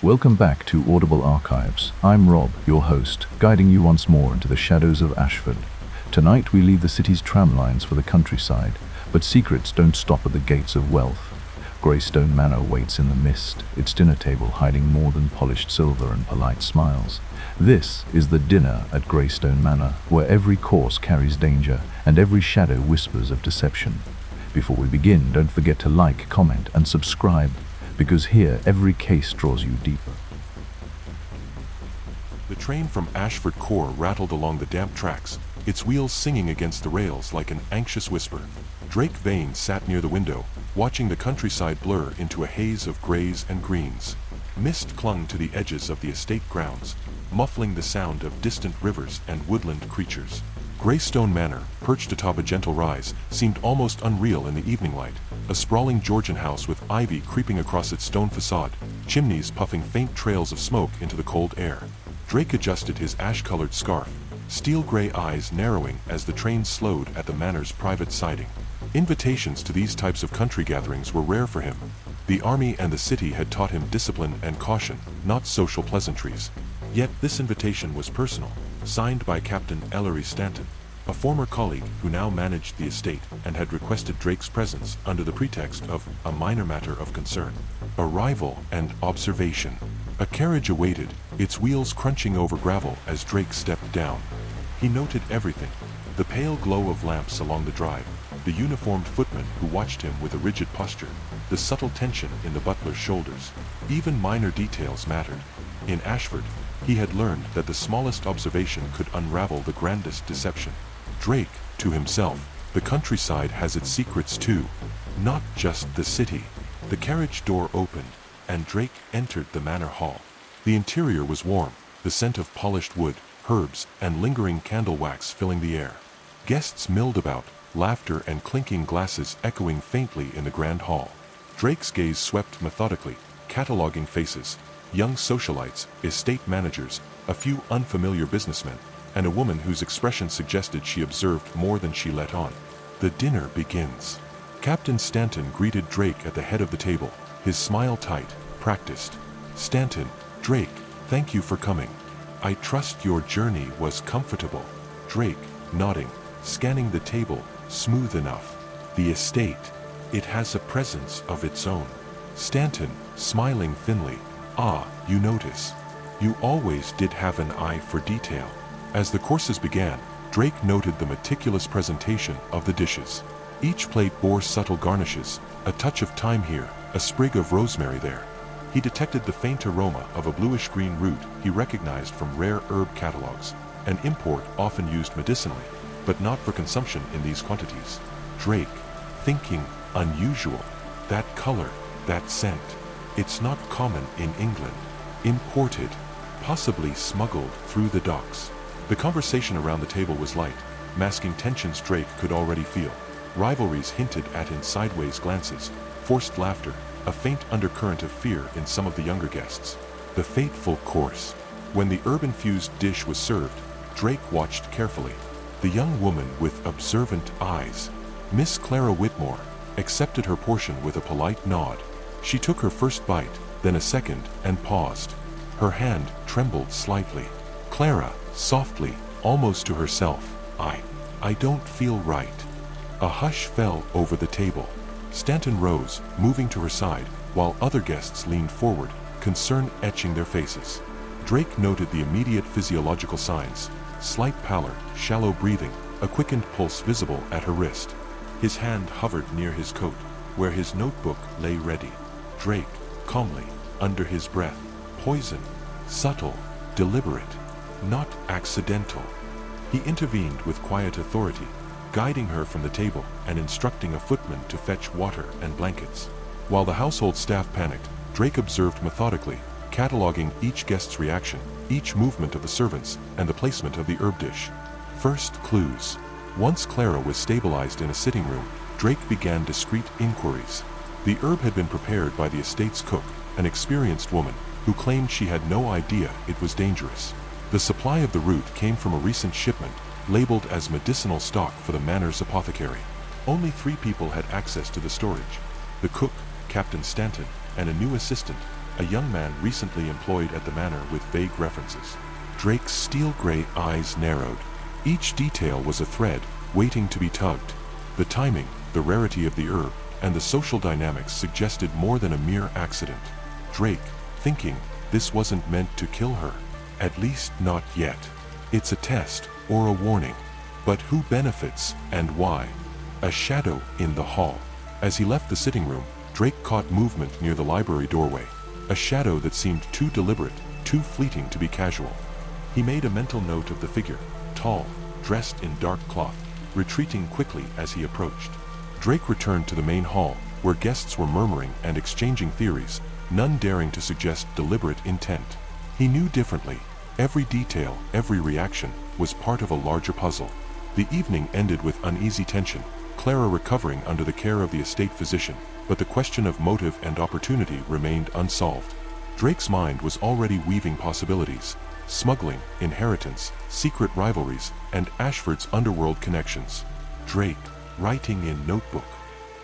Welcome back to Audible Archives. I'm Rob, your host, guiding you once more into the shadows of Ashford. Tonight we leave the city's tram lines for the countryside, but secrets don't stop at the gates of wealth. Greystone Manor waits in the mist, its dinner table hiding more than polished silver and polite smiles. This is the dinner at Greystone Manor, where every course carries danger and every shadow whispers of deception. Before we begin, don't forget to like, comment, and subscribe, because here every case draws you deeper. The train from Ashford Core rattled along the damp tracks, its wheels singing against the rails like an anxious whisper. Drake Vane sat near the window, watching the countryside blur into a haze of grays and greens. Mist clung to the edges of the estate grounds, muffling the sound of distant rivers and woodland creatures. Greystone Manor, perched atop a gentle rise, seemed almost unreal in the evening light. A sprawling Georgian house with ivy creeping across its stone facade, chimneys puffing faint trails of smoke into the cold air. Drake adjusted his ash-colored scarf, steel-gray eyes narrowing as the train slowed at the manor's private siding. Invitations to these types of country gatherings were rare for him. The army and the city had taught him discipline and caution, not social pleasantries. Yet this invitation was personal, signed by Captain Ellery Stanton, a former colleague who now managed the estate and had requested Drake's presence under the pretext of a minor matter of concern. Arrival and observation. A carriage awaited, its wheels crunching over gravel as Drake stepped down. He noted everything: the pale glow of lamps along the drive, the uniformed footman who watched him with a rigid posture, the subtle tension in the butler's shoulders. Even minor details mattered. In Ashford, he had learned that the smallest observation could unravel the grandest deception. Drake, to himself, the countryside has its secrets too, not just the city. The carriage door opened, and Drake entered the manor hall. The interior was warm, the scent of polished wood, herbs, and lingering candle wax filling the air. Guests milled about, laughter and clinking glasses echoing faintly in the grand hall. Drake's gaze swept methodically, cataloging faces: young socialites, estate managers, a few unfamiliar businessmen, and a woman whose expression suggested she observed more than she let on. The dinner begins. Captain Stanton greeted Drake at the head of the table, his smile tight, practiced. "Stanton, Drake, thank you for coming. I trust your journey was comfortable." Drake, nodding, scanning the table, smooth enough. The estate, it has a presence of its own. Stanton, smiling thinly, "Ah, you notice. You always did have an eye for detail." As the courses began, Drake noted the meticulous presentation of the dishes. Each plate bore subtle garnishes, a touch of thyme here, a sprig of rosemary there. He detected the faint aroma of a bluish-green root he recognized from rare herb catalogs, an import often used medicinally, but not for consumption in these quantities. Drake, thinking, unusual. That color, that scent. It's not common in England. Imported, possibly smuggled through the docks. The conversation around the table was light, masking tensions Drake could already feel. Rivalries hinted at in sideways glances, forced laughter, a faint undercurrent of fear in some of the younger guests. The fateful course. When the herb-infused dish was served, Drake watched carefully. The young woman with observant eyes, Miss Clara Whitmore, accepted her portion with a polite nod. She took her first bite, then a second, and paused. Her hand trembled slightly. Clara, softly, almost to herself, I don't feel right." A hush fell over the table. Stanton rose, moving to her side, while other guests leaned forward, concern etching their faces. Drake noted the immediate physiological signs: slight pallor, shallow breathing, a quickened pulse visible at her wrist. His hand hovered near his coat, where his notebook lay ready. Drake, calmly, under his breath: "Poison. Subtle, deliberate, not accidental." He intervened with quiet authority, guiding her from the table and instructing a footman to fetch water and blankets. While the household staff panicked, Drake observed methodically, cataloging each guest's reaction, each movement of the servants, and the placement of the herb dish. First clues. Once Clara was stabilized in a sitting room, Drake began discreet inquiries. The herb had been prepared by the estate's cook, an experienced woman, who claimed she had no idea it was dangerous. The supply of the root came from a recent shipment, labeled as medicinal stock for the manor's apothecary. Only 3 people had access to the storage: the cook, Captain Stanton, and a new assistant, a young man recently employed at the manor with vague references. Drake's steel-gray eyes narrowed. Each detail was a thread, waiting to be tugged. The timing, the rarity of the herb, and the social dynamics suggested more than a mere accident. Drake, thinking, this wasn't meant to kill her. At least not yet. It's a test, or a warning. But who benefits, and why? A shadow in the hall. As he left the sitting room, Drake caught movement near the library doorway. A shadow that seemed too deliberate, too fleeting to be casual. He made a mental note of the figure, tall, dressed in dark cloth, retreating quickly as he approached. Drake returned to the main hall, where guests were murmuring and exchanging theories, none daring to suggest deliberate intent. He knew differently. Every detail, every reaction, was part of a larger puzzle. The evening ended with uneasy tension, Clara recovering under the care of the estate physician, but the question of motive and opportunity remained unsolved. Drake's mind was already weaving possibilities: smuggling, inheritance, secret rivalries, and Ashford's underworld connections. Drake, writing in notebook.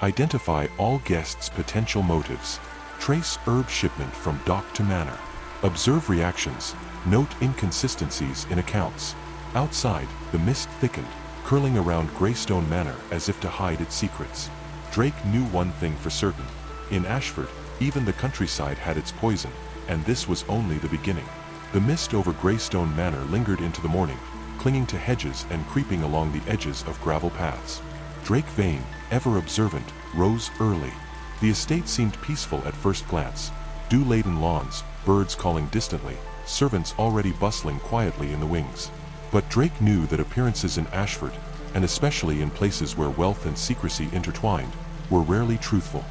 Identify all guests' potential motives. Trace herb shipment from dock to manor. Observe reactions. Note inconsistencies in accounts. Outside, the mist thickened, curling around Greystone Manor as if to hide its secrets. Drake knew one thing for certain. In Ashford, even the countryside had its poison, and this was only the beginning. The mist over Greystone Manor lingered into the morning, clinging to hedges and creeping along the edges of gravel paths. Drake Vane, ever observant, rose early. The estate seemed peaceful at first glance. Dew-laden lawns, birds calling distantly, servants already bustling quietly in the wings. But Drake knew that appearances in Ashford, and especially in places where wealth and secrecy intertwined, were rarely truthful.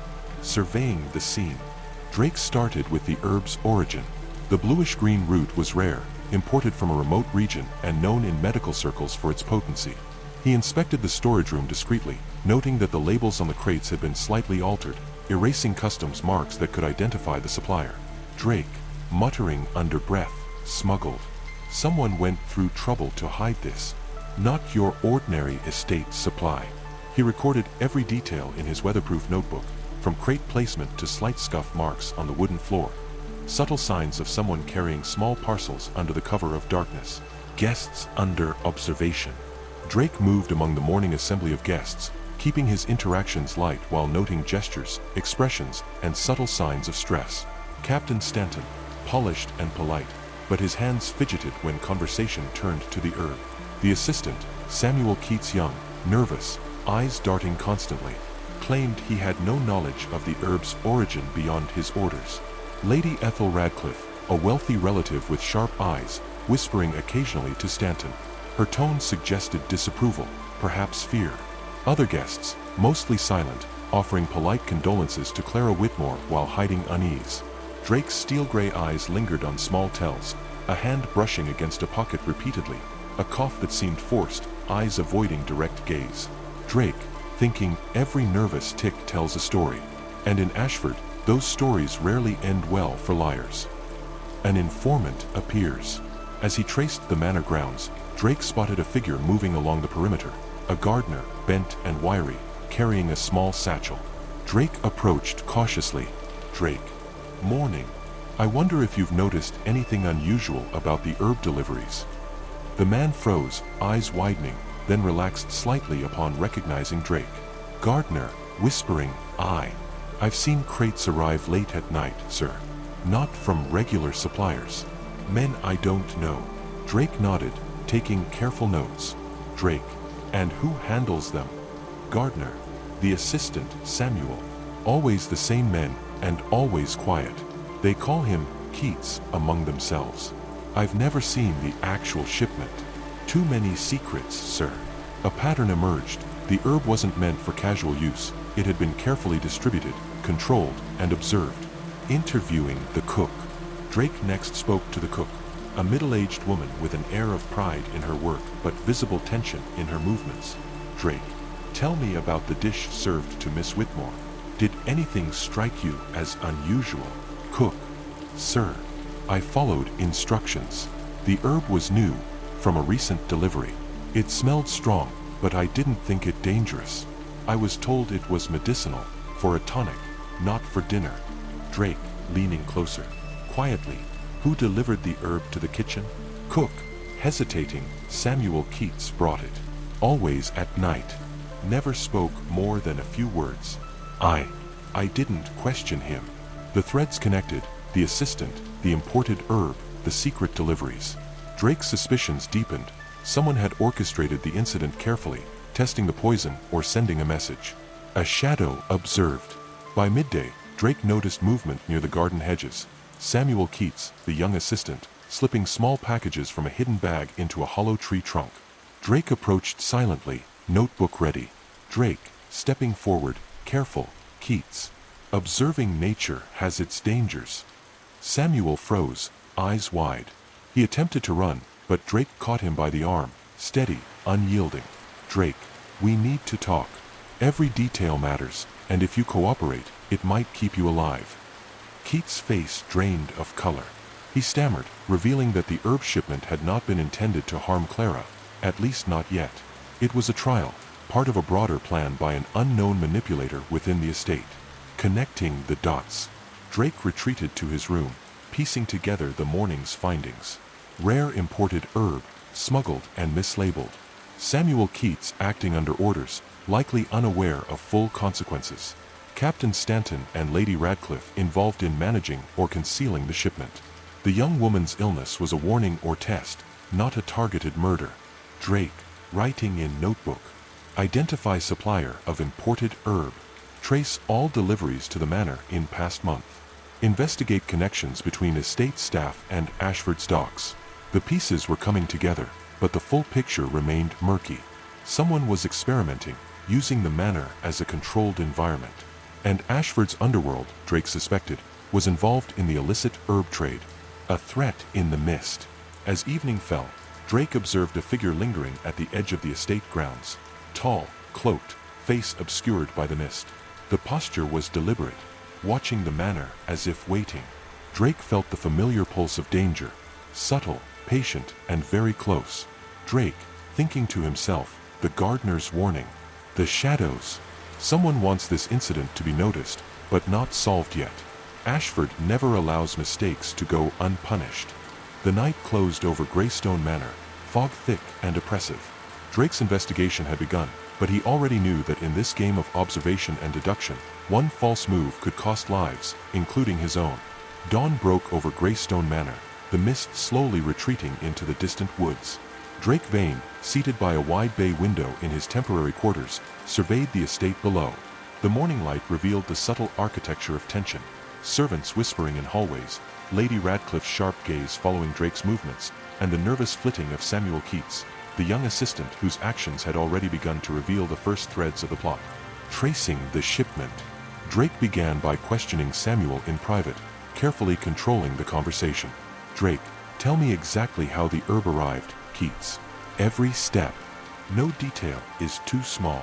Surveying the scene, Drake started with the herb's origin. The bluish-green root was rare, imported from a remote region and known in medical circles for its potency. He inspected the storage room discreetly, noting that the labels on the crates had been slightly altered, erasing customs marks that could identify the supplier. Drake, muttering under breath, smuggled. Someone went through trouble to hide this. Not your ordinary estate supply. He recorded every detail in his weatherproof notebook, from crate placement to slight scuff marks on the wooden floor. Subtle signs of someone carrying small parcels under the cover of darkness. Guests under observation. Drake moved among the morning assembly of guests, keeping his interactions light while noting gestures, expressions, and subtle signs of stress. Captain Stanton, polished and polite, but his hands fidgeted when conversation turned to the herb. The assistant, Samuel Keats Young, nervous, eyes darting constantly, claimed he had no knowledge of the herb's origin beyond his orders. Lady Ethel Radcliffe, a wealthy relative with sharp eyes, whispering occasionally to Stanton. Her tone suggested disapproval, perhaps fear. Other guests, mostly silent, offering polite condolences to Clara Whitmore while hiding unease. Drake's steel-gray eyes lingered on small tells, a hand brushing against a pocket repeatedly, a cough that seemed forced, eyes avoiding direct gaze. Drake, thinking every nervous tick tells a story, and in Ashford, those stories rarely end well for liars. An informant appears. As he traced the manor grounds, Drake spotted a figure moving along the perimeter, a gardener, bent and wiry, carrying a small satchel. Drake approached cautiously. Drake. Morning. I wonder if you've noticed anything unusual about the herb deliveries. The man froze, eyes widening, then relaxed slightly upon recognizing Drake. Gardener, whispering, I've seen crates arrive late at night, sir. Not from regular suppliers. Men I don't know. Drake nodded, taking careful notes. Drake. And who handles them? Gardener. The assistant, Samuel. Always the same men, and always quiet. They call him Keats among themselves. I've never seen the actual shipment. Too many secrets, sir. A pattern emerged. The herb wasn't meant for casual use. It had been carefully distributed, controlled, and observed. Interviewing the cook. Drake next spoke to the cook, a middle-aged woman with an air of pride in her work but visible tension in her movements. Drake, tell me about the dish served to Miss Whitmore. Did anything strike you as unusual? Cook, sir, I followed instructions. The herb was new, from a recent delivery. It smelled strong, but I didn't think it dangerous. I was told it was medicinal, for a tonic, not for dinner. Drake, leaning closer. Quietly, who delivered the herb to the kitchen? Cook. Hesitating, Samuel Keats brought it. Always at night. Never spoke more than a few words. I didn't question him. The threads connected, the assistant, the imported herb, the secret deliveries. Drake's suspicions deepened. Someone had orchestrated the incident carefully, testing the poison or sending a message. A shadow observed. By midday, Drake noticed movement near the garden hedges. Samuel Keats, the young assistant, slipping small packages from a hidden bag into a hollow tree trunk. Drake approached silently, notebook ready. Drake, stepping forward, careful, Keats. Observing nature has its dangers. Samuel froze, eyes wide. He attempted to run, but Drake caught him by the arm, steady, unyielding. Drake, we need to talk. Every detail matters, and if you cooperate, it might keep you alive. Keats' face drained of color. He stammered, revealing that the herb shipment had not been intended to harm Clara, at least not yet. It was a trial, part of a broader plan by an unknown manipulator within the estate. Connecting the dots, Drake retreated to his room, piecing together the morning's findings. Rare imported herb, smuggled and mislabeled. Samuel Keats acting under orders, likely unaware of full consequences. Captain Stanton and Lady Radcliffe involved in managing or concealing the shipment. The young woman's illness was a warning or test, not a targeted murder. Drake, writing in notebook. Identify supplier of imported herb. Trace all deliveries to the manor in past month. Investigate connections between estate staff and Ashford's docks. The pieces were coming together, but the full picture remained murky. Someone was experimenting, using the manor as a controlled environment. And Ashford's underworld, Drake suspected, was involved in the illicit herb trade. A threat in the mist. As evening fell, Drake observed a figure lingering at the edge of the estate grounds. Tall, cloaked, face obscured by the mist. The posture was deliberate, watching the manor as if waiting. Drake felt the familiar pulse of danger, subtle, patient, and very close. Drake, thinking to himself, the gardener's warning. The shadows. Someone wants this incident to be noticed, but not solved yet. Ashford never allows mistakes to go unpunished. The night closed over Greystone Manor, fog thick and oppressive. Drake's investigation had begun, but he already knew that in this game of observation and deduction, one false move could cost lives, including his own. Dawn broke over Greystone Manor, the mist slowly retreating into the distant woods. Drake Vane, seated by a wide bay window in his temporary quarters, surveyed the estate below. The morning light revealed the subtle architecture of tension. Servants whispering in hallways, Lady Radcliffe's sharp gaze following Drake's movements, and the nervous flitting of Samuel Keats, the young assistant whose actions had already begun to reveal the first threads of the plot. Tracing the shipment. Drake began by questioning Samuel in private, carefully controlling the conversation. Drake, tell me exactly how the herb arrived, Keats. Every step. No detail is too small.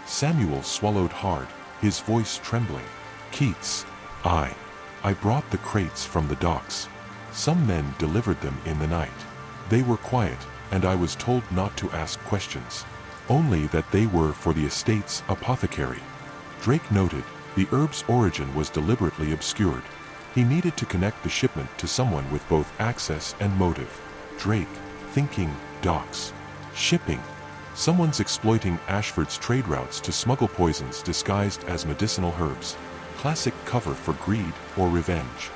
Samuel swallowed hard, his voice trembling. Keats, I brought the crates from the docks. Some men delivered them in the night. They were quiet, and I was told not to ask questions. Only that they were for the estate's apothecary. Drake noted, the herb's origin was deliberately obscured. He needed to connect the shipment to someone with both access and motive. Drake, thinking, docks. Shipping. Someone's exploiting Ashford's trade routes to smuggle poisons disguised as medicinal herbs. Classic cover for greed or revenge.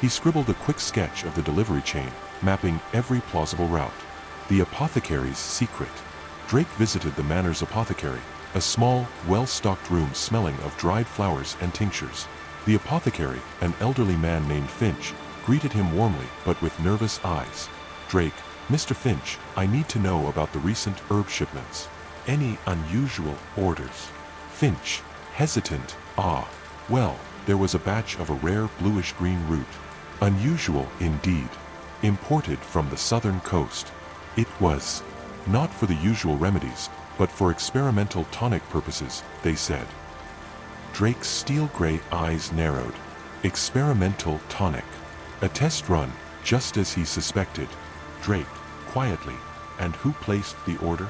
He scribbled a quick sketch of the delivery chain, mapping every plausible route. The apothecary's secret. Drake visited the manor's apothecary, a small, well-stocked room smelling of dried flowers and tinctures. The apothecary, an elderly man named Finch, greeted him warmly but with nervous eyes. Drake, Mr. Finch, I need to know about the recent herb shipments. Any unusual orders? Finch, hesitant, well, there was a batch of a rare bluish-green root. Unusual indeed. Imported from the southern coast. It was not for the usual remedies, but for experimental tonic purposes, they said. Drake's steel-gray eyes narrowed. Experimental tonic. A test run, just as he suspected. Drake, quietly, and who placed the order?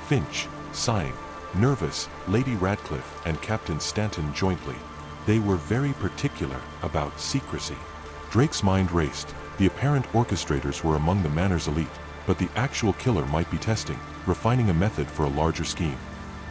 Finch, sighing, nervous, Lady Radcliffe and Captain Stanton jointly. They were very particular about secrecy. Drake's mind raced. The apparent orchestrators were among the manor's elite, but the actual killer might be testing, refining a method for a larger scheme.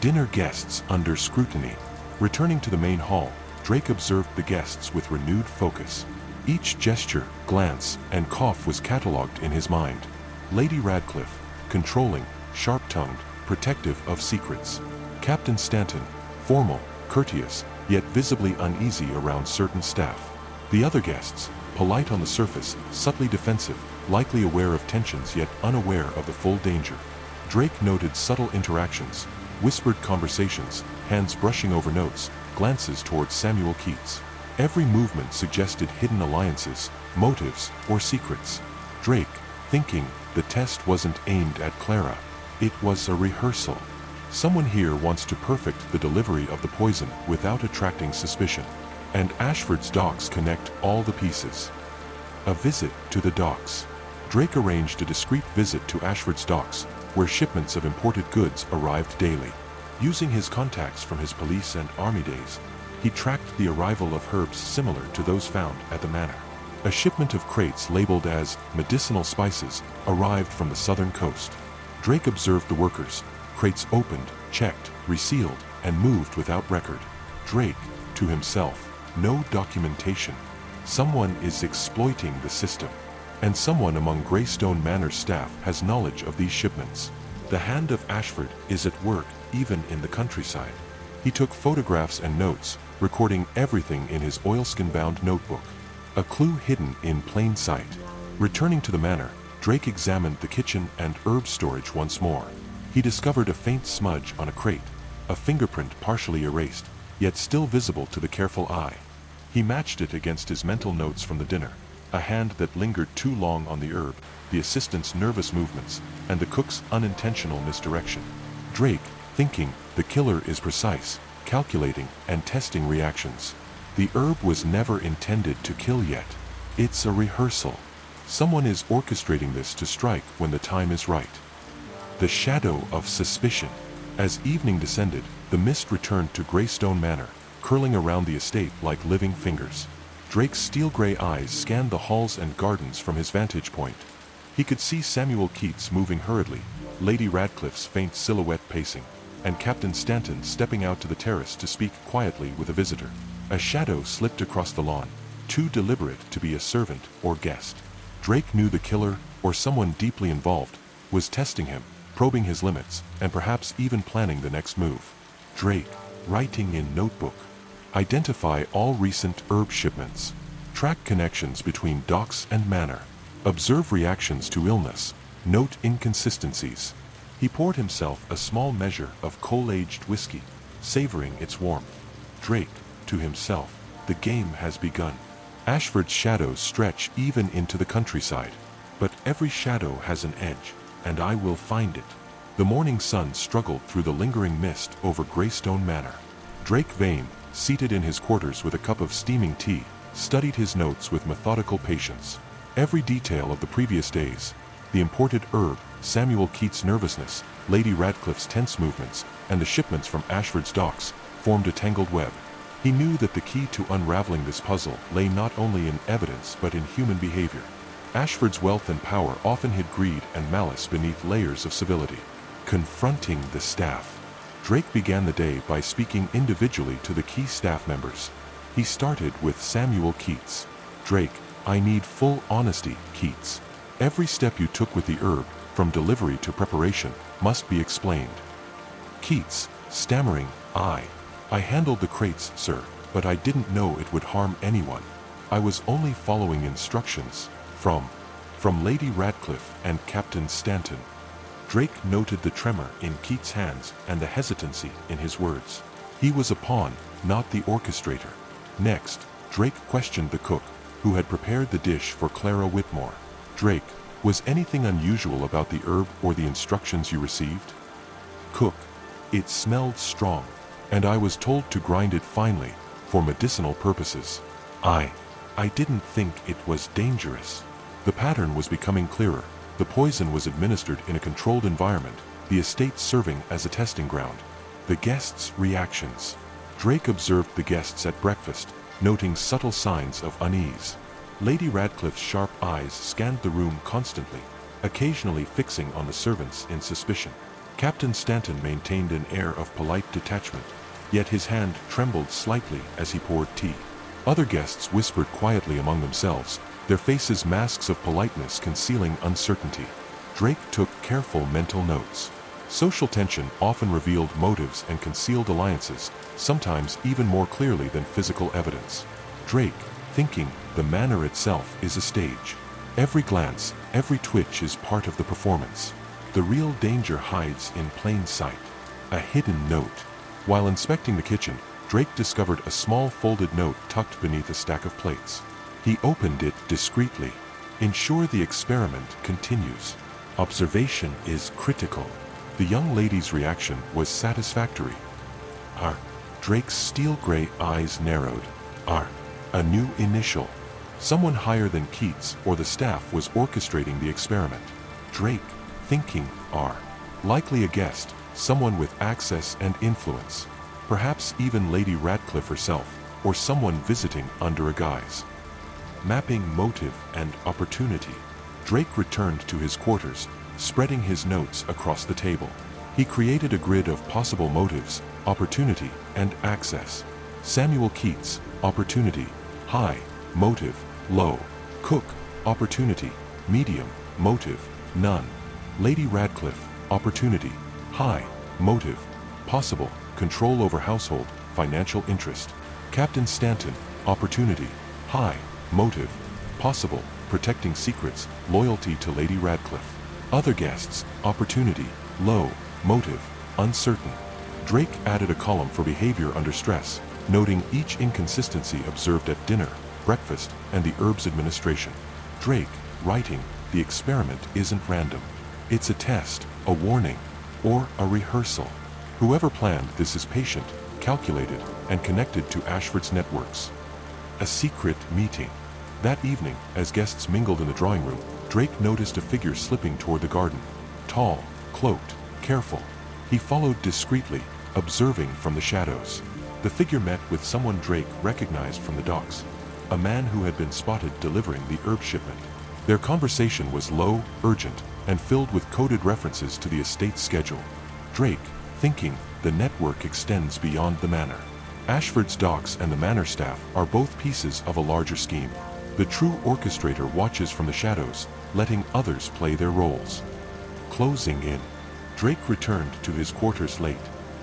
Dinner guests under scrutiny. Returning to the main hall, Drake observed the guests with renewed focus. Each gesture, glance, and cough was catalogued in his mind. Lady Radcliffe, controlling, sharp-tongued, protective of secrets. Captain Stanton, formal, courteous, yet visibly uneasy around certain staff. The other guests, polite on the surface, subtly defensive, likely aware of tensions yet unaware of the full danger. Drake noted subtle interactions, whispered conversations, hands brushing over notes, glances towards Samuel Keats. Every movement suggested hidden alliances, motives, or secrets. Drake, thinking, the test wasn't aimed at Clara. It was a rehearsal. Someone here wants to perfect the delivery of the poison without attracting suspicion. And Ashford's docks connect all the pieces. A visit to the docks. Drake arranged a discreet visit to Ashford's docks, where shipments of imported goods arrived daily. Using his contacts from his police and army days, he tracked the arrival of herbs similar to those found at the manor. A shipment of crates labeled as medicinal spices arrived from the southern coast. Drake observed the workers. Crates opened, checked, resealed, and moved without record. Drake, to himself, no documentation. Someone is exploiting the system. And someone among Greystone Manor's staff has knowledge of these shipments. The hand of Ashford is at work even in the countryside. He took photographs and notes, recording everything in his oilskin-bound notebook. A clue hidden in plain sight. Returning to the manor, Drake examined the kitchen and herb storage once more. He discovered a faint smudge on a crate, a fingerprint partially erased, yet still visible to the careful eye. He matched it against his mental notes from the dinner, a hand that lingered too long on the herb, the assistant's nervous movements, and the cook's unintentional misdirection. Drake, thinking, the killer is precise, calculating, and testing reactions. The herb was never intended to kill yet. It's a rehearsal. Someone is orchestrating this to strike when the time is right. The shadow of suspicion. As evening descended, the mist returned to Greystone Manor, curling around the estate like living fingers. Drake's steel-gray eyes scanned the halls and gardens from his vantage point. He could see Samuel Keats moving hurriedly, Lady Radcliffe's faint silhouette pacing, and Captain Stanton stepping out to the terrace to speak quietly with a visitor. A shadow slipped across the lawn, too deliberate to be a servant or guest. Drake knew the killer, or someone deeply involved, was testing him, probing his limits, and perhaps even planning the next move. Drake, writing in notebook. Identify all recent herb shipments. Track connections between docks and manor. Observe reactions to illness. Note inconsistencies. He poured himself a small measure of coal-aged whiskey, savoring its warmth. Drake, to himself, the game has begun. Ashford's shadows stretch even into the countryside. But every shadow has an edge, and I will find it. The morning sun struggled through the lingering mist over Greystone Manor. Drake Vane, seated in his quarters with a cup of steaming tea, studied his notes with methodical patience. Every detail of the previous days, the imported herb, Samuel Keats' nervousness, Lady Radcliffe's tense movements, and the shipments from Ashford's docks, formed a tangled web. He knew that the key to unraveling this puzzle lay not only in evidence but in human behavior. Ashford's wealth and power often hid greed and malice beneath layers of civility. Confronting the staff. Drake began the day by speaking individually to the key staff members. He started with Samuel Keats. Drake, I need full honesty, Keats. Every step you took with the herb, from delivery to preparation, must be explained. Keats, stammering, I handled the crates, sir, but I didn't know it would harm anyone. I was only following instructions from Lady Radcliffe and Captain Stanton. Drake noted the tremor in Keats' hands and the hesitancy in his words. He was a pawn, not the orchestrator. Next, Drake questioned the cook, who had prepared the dish for Clara Whitmore. Drake, was anything unusual about the herb or the instructions you received? Cook, it smelled strong, and I was told to grind it finely, for medicinal purposes. I didn't think it was dangerous. The pattern was becoming clearer. The poison was administered in a controlled environment, the estate serving as a testing ground. The guests' reactions. Drake observed the guests at breakfast, noting subtle signs of unease. Lady Radcliffe's sharp eyes scanned the room constantly, occasionally fixing on the servants in suspicion. Captain Stanton maintained an air of polite detachment, yet his hand trembled slightly as he poured tea. Other guests whispered quietly among themselves, their faces masks of politeness concealing uncertainty. Drake took careful mental notes. Social tension often revealed motives and concealed alliances, sometimes even more clearly than physical evidence. Drake, thinking, the manor itself is a stage. Every glance, every twitch is part of the performance. The real danger hides in plain sight. A hidden note. While inspecting the kitchen, Drake discovered a small folded note tucked beneath a stack of plates. He opened it discreetly. Ensure the experiment continues. Observation is critical. The young lady's reaction was satisfactory. R. Drake's steel-gray eyes narrowed. R. A new initial. Someone higher than Keats or the staff was orchestrating the experiment. Drake, thinking R. Likely a guest, someone with access and influence. Perhaps even Lady Radcliffe herself, or someone visiting under a guise. Mapping motive and opportunity. Drake returned to his quarters, spreading his notes across the table. He created a grid of possible motives, opportunity, and access. Samuel Keats, opportunity, high, motive, low. Cook, opportunity, medium, motive, none. Lady Radcliffe, opportunity, high, motive, possible, control over household, financial interest. Captain Stanton, opportunity, high, motive, possible, protecting secrets, loyalty to Lady Radcliffe. Other guests, opportunity, low, motive, uncertain. Drake added a column for behavior under stress, noting each inconsistency observed at dinner, breakfast, and the herbs administration. Drake, writing, the experiment isn't random. It's a test, a warning, or a rehearsal. Whoever planned this is patient, calculated, and connected to Ashford's networks. A secret meeting. That evening, as guests mingled in the drawing room, Drake noticed a figure slipping toward the garden. Tall, cloaked, careful. He followed discreetly, observing from the shadows. The figure met with someone Drake recognized from the docks. A man who had been spotted delivering the herb shipment. Their conversation was low, urgent, and filled with coded references to the estate's schedule. Drake, thinking, the network extends beyond the manor. Ashford's docks and the manor staff are both pieces of a larger scheme. The true orchestrator watches from the shadows, letting others play their roles. Closing in. Drake returned to his quarters late,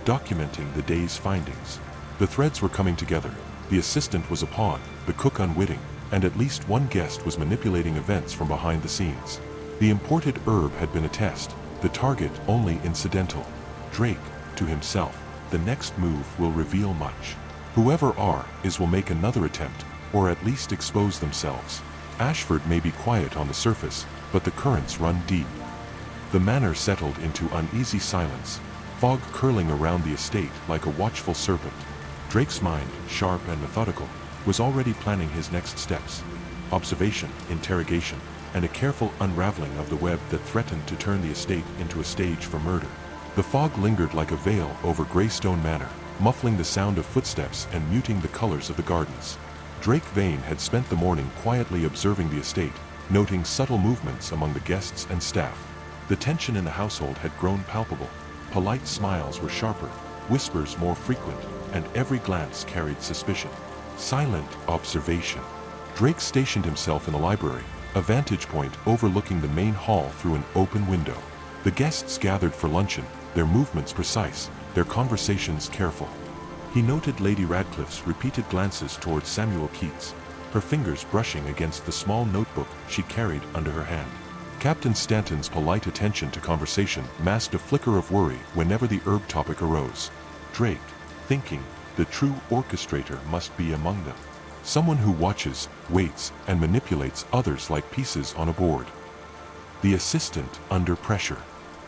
documenting the day's findings. The threads were coming together. The assistant was a pawn, the cook unwitting, and at least one guest was manipulating events from behind the scenes. The imported herb had been a test, the target only incidental. Drake, to himself, the next move will reveal much. Whoever R is will make another attempt, or at least expose themselves. Ashford may be quiet on the surface, but the currents run deep. The manor settled into uneasy silence, fog curling around the estate like a watchful serpent. Drake's mind, sharp and methodical, was already planning his next steps. Observation, interrogation, and a careful unraveling of the web that threatened to turn the estate into a stage for murder. The fog lingered like a veil over Greystone Manor, muffling the sound of footsteps and muting the colors of the gardens. Drake Vane had spent the morning quietly observing the estate, noting subtle movements among the guests and staff. The tension in the household had grown palpable. Polite smiles were sharper, whispers more frequent, and every glance carried suspicion. Silent observation. Drake stationed himself in the library, a vantage point overlooking the main hall through an open window. The guests gathered for luncheon, their movements precise, their conversations careful. He noted Lady Radcliffe's repeated glances towards Samuel Keats, her fingers brushing against the small notebook she carried under her hand. Captain Stanton's polite attention to conversation masked a flicker of worry whenever the herb topic arose. Drake, thinking, the true orchestrator must be among them. Someone who watches, waits, and manipulates others like pieces on a board. The assistant under pressure.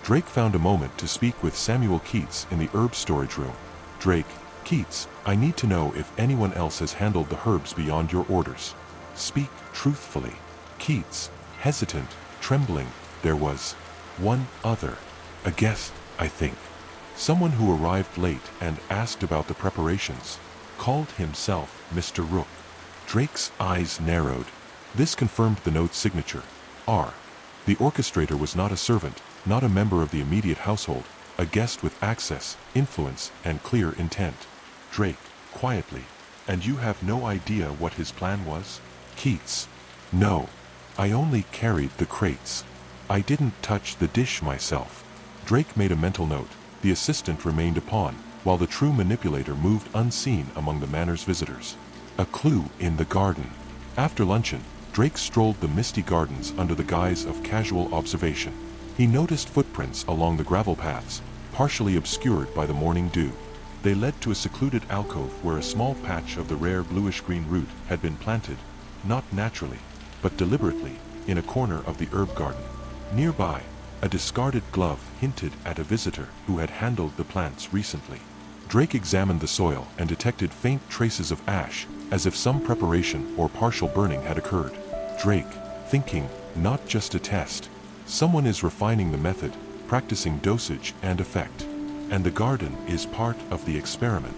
Drake found a moment to speak with Samuel Keats in the herb storage room. Drake, Keats, I need to know if anyone else has handled the herbs beyond your orders. Speak truthfully. Keats, hesitant, trembling, there was one other. A guest, I think. Someone who arrived late and asked about the preparations. Called himself Mr. Rook. Drake's eyes narrowed. This confirmed the note's signature. R. The orchestrator was not a servant, not a member of the immediate household, a guest with access, influence, and clear intent. Drake, quietly. And you have no idea what his plan was? Keats. No. I only carried the crates. I didn't touch the dish myself. Drake made a mental note. The assistant remained a pawn, while the true manipulator moved unseen among the manor's visitors. A clue in the garden. After luncheon, Drake strolled the misty gardens under the guise of casual observation. He noticed footprints along the gravel paths, partially obscured by the morning dew. They led to a secluded alcove where a small patch of the rare bluish-green root had been planted, not naturally, but deliberately, in a corner of the herb garden. Nearby, a discarded glove hinted at a visitor who had handled the plants recently. Drake examined the soil and detected faint traces of ash, as if some preparation or partial burning had occurred. Drake, thinking, not just a test. Someone is refining the method, practicing dosage and effect. And the garden is part of the experiment.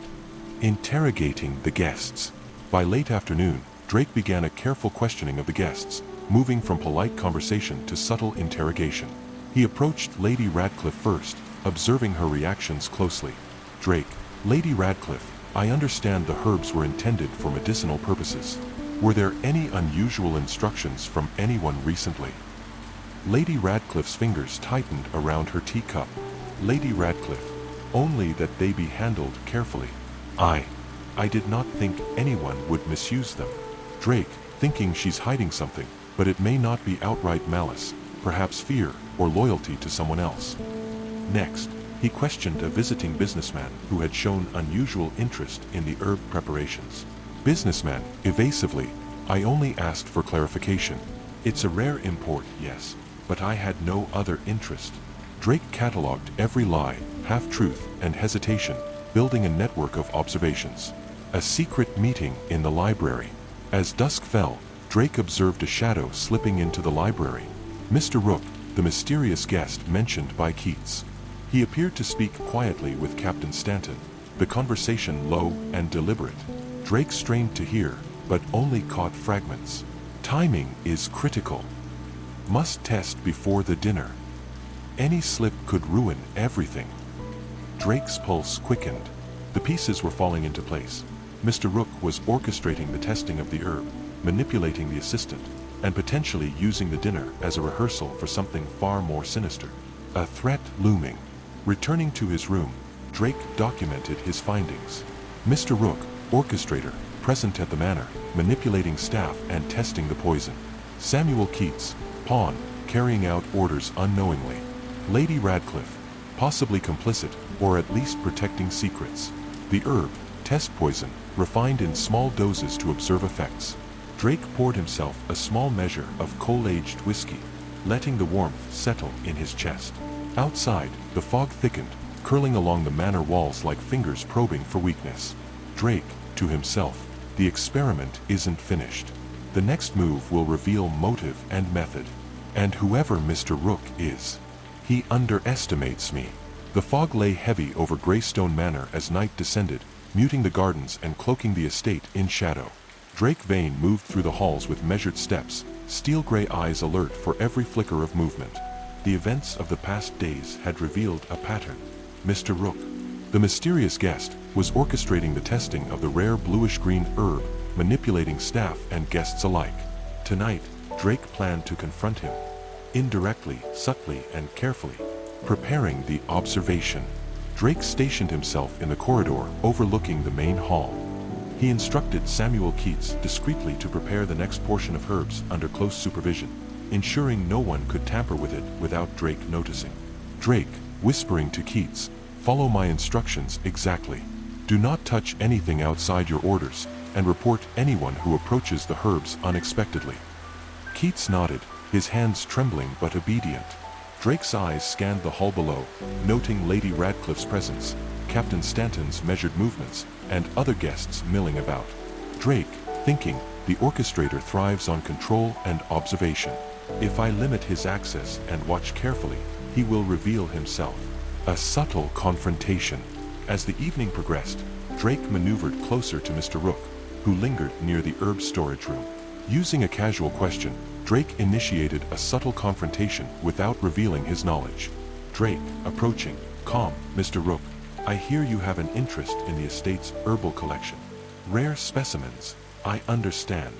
Interrogating the guests. By late afternoon, Drake began a careful questioning of the guests, moving from polite conversation to subtle interrogation. He approached Lady Radcliffe first, observing her reactions closely. Drake, Lady Radcliffe, I understand the herbs were intended for medicinal purposes. Were there any unusual instructions from anyone recently? Lady Radcliffe's fingers tightened around her teacup. Lady Radcliffe, only that they be handled carefully. I did not think anyone would misuse them. Drake, thinking she's hiding something, but it may not be outright malice, perhaps fear or loyalty to someone else. Next, he questioned a visiting businessman who had shown unusual interest in the herb preparations. Businessman, evasively, I only asked for clarification. It's a rare import, yes, but I had no other interest. Drake catalogued every lie, half-truth, and hesitation, building a network of observations. A secret meeting in the library. As dusk fell, Drake observed a shadow slipping into the library. Mr. Rook, the mysterious guest mentioned by Keats. He appeared to speak quietly with Captain Stanton, the conversation low and deliberate. Drake strained to hear, but only caught fragments. Timing is critical. Must test before the dinner. Any slip could ruin everything. Drake's pulse quickened. The pieces were falling into place. Mr. Rook was orchestrating the testing of the herb, manipulating the assistant, and potentially using the dinner as a rehearsal for something far more sinister. A threat looming. Returning to his room, Drake documented his findings. Mr. Rook, orchestrator, present at the manor, manipulating staff and testing the poison. Samuel Keats, pawn, carrying out orders unknowingly. Lady Radcliffe, possibly complicit, or at least protecting secrets. The herb, test poison, refined in small doses to observe effects. Drake poured himself a small measure of coal-aged whiskey, letting the warmth settle in his chest. Outside, the fog thickened, curling along the manor walls like fingers probing for weakness. Drake, to himself, the experiment isn't finished. The next move will reveal motive and method. And whoever Mr. Rook is, he underestimates me. The fog lay heavy over Greystone Manor as night descended, muting the gardens and cloaking the estate in shadow. Drake Vane moved through the halls with measured steps, steel-gray eyes alert for every flicker of movement. The events of the past days had revealed a pattern. Mr. Rook, the mysterious guest, was orchestrating the testing of the rare bluish-green herb, manipulating staff and guests alike. Tonight, Drake planned to confront him. Indirectly, subtly, and carefully. Preparing the observation. Drake stationed himself in the corridor overlooking the main hall. He instructed Samuel Keats discreetly to prepare the next portion of herbs under close supervision, ensuring no one could tamper with it without Drake noticing. Drake, whispering to Keats, follow my instructions exactly. Do not touch anything outside your orders, and report anyone who approaches the herbs unexpectedly. Keats nodded, his hands trembling but obedient. Drake's eyes scanned the hall below, noting Lady Radcliffe's presence, Captain Stanton's measured movements, and other guests milling about. Drake, thinking, the orchestrator thrives on control and observation. If I limit his access and watch carefully, he will reveal himself. A subtle confrontation. As the evening progressed, Drake maneuvered closer to Mr. Rook, who lingered near the herb storage room. Using a casual question, Drake initiated a subtle confrontation without revealing his knowledge. Drake, approaching, calm, Mr. Rook, I hear you have an interest in the estate's herbal collection. Rare specimens, I understand.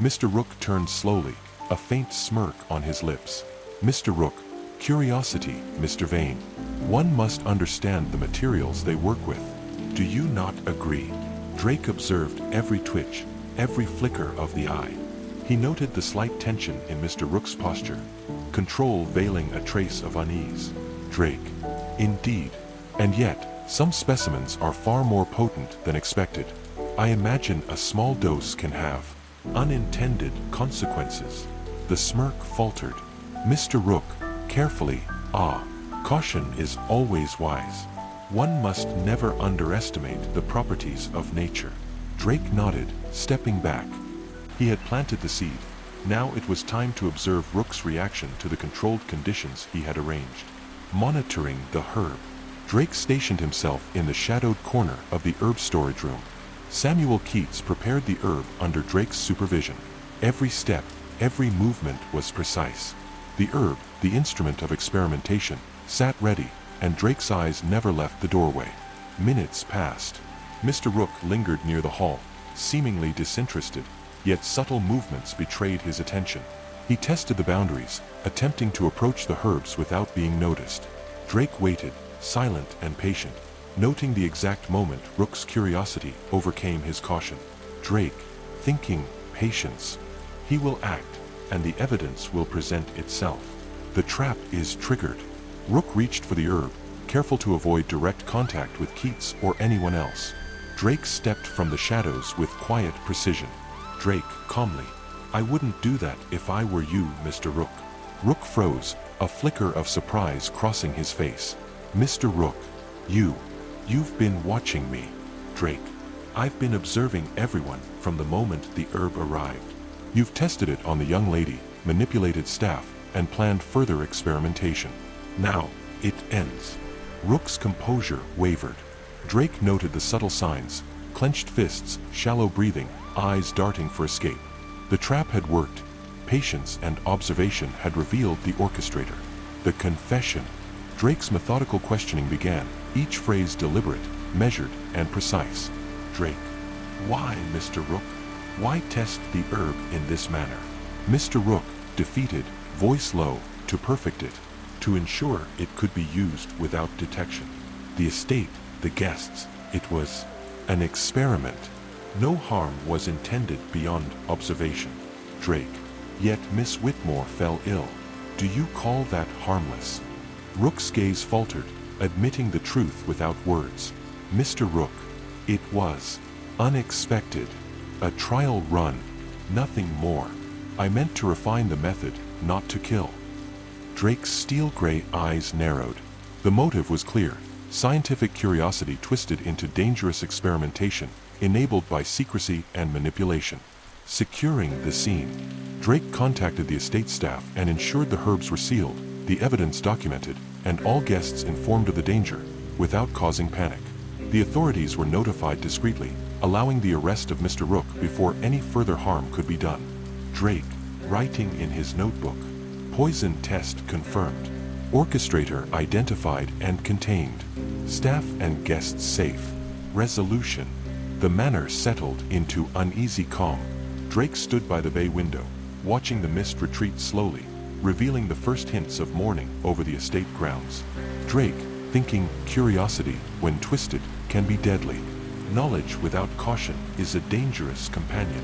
Mr. Rook turned slowly, a faint smirk on his lips. Mr. Rook, curiosity, Mr. Vane. One must understand the materials they work with. Do you not agree? Drake observed every twitch, every flicker of the eye. He noted the slight tension in Mr. Rook's posture, control veiling a trace of unease. Drake, indeed. And yet, some specimens are far more potent than expected. I imagine a small dose can have unintended consequences. The smirk faltered. Mr. Rook, carefully, caution is always wise. One must never underestimate the properties of nature. Drake nodded, stepping back. He had planted the seed. Now it was time to observe Rook's reaction to the controlled conditions he had arranged. Monitoring the herb, Drake stationed himself in the shadowed corner of the herb storage room. Samuel Keats prepared the herb under Drake's supervision. Every step, every movement was precise. The herb, the instrument of experimentation, sat ready, and Drake's eyes never left the doorway. Minutes passed. Mr. Rook lingered near the hall, seemingly disinterested, yet subtle movements betrayed his attention. He tested the boundaries, attempting to approach the herbs without being noticed. Drake waited, silent and patient, noting the exact moment Rook's curiosity overcame his caution. Drake, thinking, patience. He will act, and the evidence will present itself. The trap is triggered. Rook reached for the herb, careful to avoid direct contact with Keats or anyone else. Drake stepped from the shadows with quiet precision. Drake, calmly, I wouldn't do that if I were you, Mr. Rook. Rook froze, a flicker of surprise crossing his face. Mr. Rook, you've been watching me. Drake, I've been observing everyone from the moment the herb arrived. You've tested it on the young lady, manipulated staff, and planned further experimentation. Now, it ends. Rook's composure wavered. Drake noted the subtle signs, clenched fists, shallow breathing, eyes darting for escape. The trap had worked. Patience and observation had revealed the orchestrator. The confession. Drake's methodical questioning began, each phrase deliberate, measured, and precise. Drake, why, Mr. Rook? Why test the herb in this manner? Mr. Rook, defeated, voice low, to perfect it, to ensure it could be used without detection. The estate, the guests, it was an experiment. No harm was intended beyond observation. Drake, yet Miss Whitmore fell ill. Do you call that harmless? Rook's gaze faltered, admitting the truth without words. Mr. Rook, it was unexpected. A trial run, nothing more. I meant to refine the method, not to kill. Drake's steel-gray eyes narrowed. The motive was clear. Scientific curiosity twisted into dangerous experimentation, enabled by secrecy and manipulation. Securing the scene, Drake contacted the estate staff and ensured the herbs were sealed, the evidence documented, and all guests informed of the danger, without causing panic. The authorities were notified discreetly, allowing the arrest of Mr. Rook before any further harm could be done. Drake, writing in his notebook, poison test confirmed. Orchestrator identified and contained. Staff and guests safe. Resolution. The manor settled into uneasy calm. Drake stood by the bay window, watching the mist retreat slowly, revealing the first hints of morning over the estate grounds. Drake, thinking curiosity, when twisted, can be deadly. Knowledge without caution is a dangerous companion.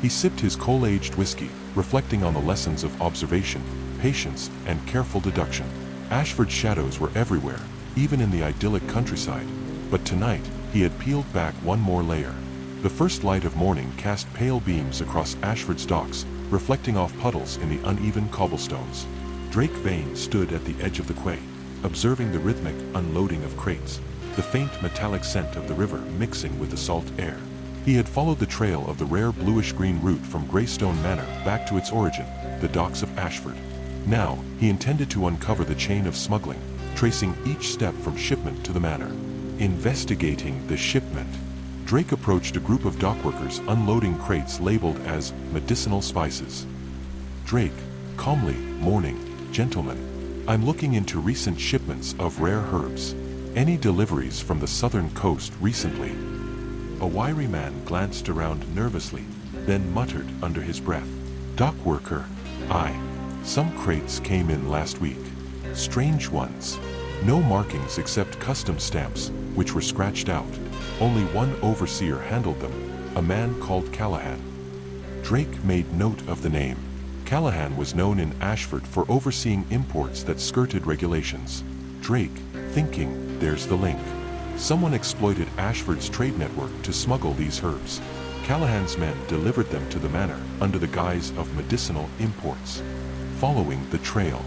He sipped his coal-aged whiskey, reflecting on the lessons of observation, patience, and careful deduction. Ashford's shadows were everywhere, even in the idyllic countryside, but tonight he had peeled back one more layer. The first light of morning cast pale beams across Ashford's docks, reflecting off puddles in the uneven cobblestones. Drake Vane stood at the edge of the quay, observing the rhythmic unloading of crates, the faint metallic scent of the river mixing with the salt air. He had followed the trail of the rare bluish-green route from Greystone Manor back to its origin, the docks of Ashford. Now, he intended to uncover the chain of smuggling, tracing each step from shipment to the manor. Investigating the shipment. Drake approached a group of dockworkers unloading crates labeled as medicinal spices. Drake, calmly, morning, gentlemen. I'm looking into recent shipments of rare herbs. Any deliveries from the southern coast recently? A wiry man glanced around nervously, then muttered under his breath. Dockworker, aye. Some crates came in last week. Strange ones. No markings except custom stamps, which were scratched out. Only one overseer handled them, a man called Callahan. Drake made note of the name. Callahan was known in Ashford for overseeing imports that skirted regulations. Drake, thinking, there's the link. Someone exploited Ashford's trade network to smuggle these herbs. Callahan's men delivered them to the manor under the guise of medicinal imports. Following the trail,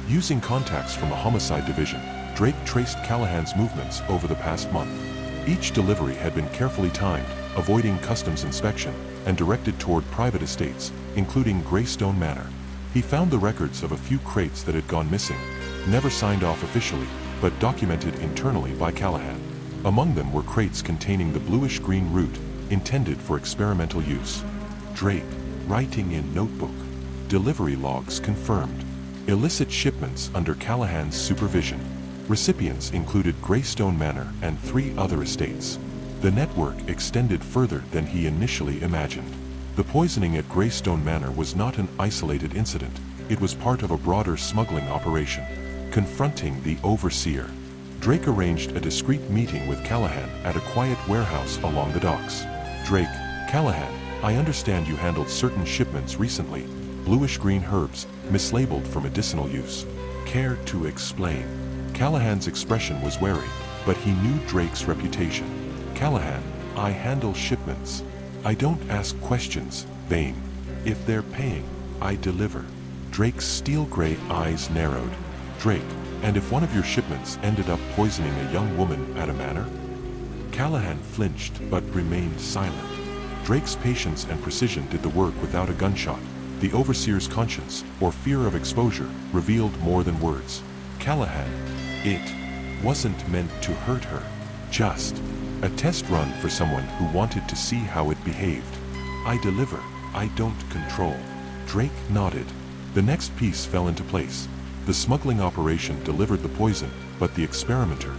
using contacts from the homicide division, Drake traced Callahan's movements over the past month. Each delivery had been carefully timed, avoiding customs inspection, and directed toward private estates, including Greystone Manor. He found the records of a few crates that had gone missing, never signed off officially, but documented internally by Callahan. Among them were crates containing the bluish-green root, intended for experimental use. Drake, writing in notebook. Delivery logs confirmed. Illicit shipments under Callahan's supervision. Recipients included Greystone Manor and 3 other estates. The network extended further than he initially imagined. The poisoning at Greystone Manor was not an isolated incident. It was part of a broader smuggling operation. Confronting the overseer, Drake arranged a discreet meeting with Callahan at a quiet warehouse along the docks. Drake, Callahan, I understand you handled certain shipments recently, bluish-green herbs, mislabeled for medicinal use. Care to explain? Callahan's expression was wary, but he knew Drake's reputation. Callahan, I handle shipments. I don't ask questions, Vane. If they're paying, I deliver. Drake's steel-gray eyes narrowed. Drake, and if one of your shipments ended up poisoning a young woman at a manor? Callahan flinched but remained silent. Drake's patience and precision did the work without a gunshot. The overseer's conscience, or fear of exposure, revealed more than words. Callahan, it wasn't meant to hurt her. Just a test run for someone who wanted to see how it behaved. I deliver, I don't control. Drake nodded. The next piece fell into place. The smuggling operation delivered the poison, but the experimenter,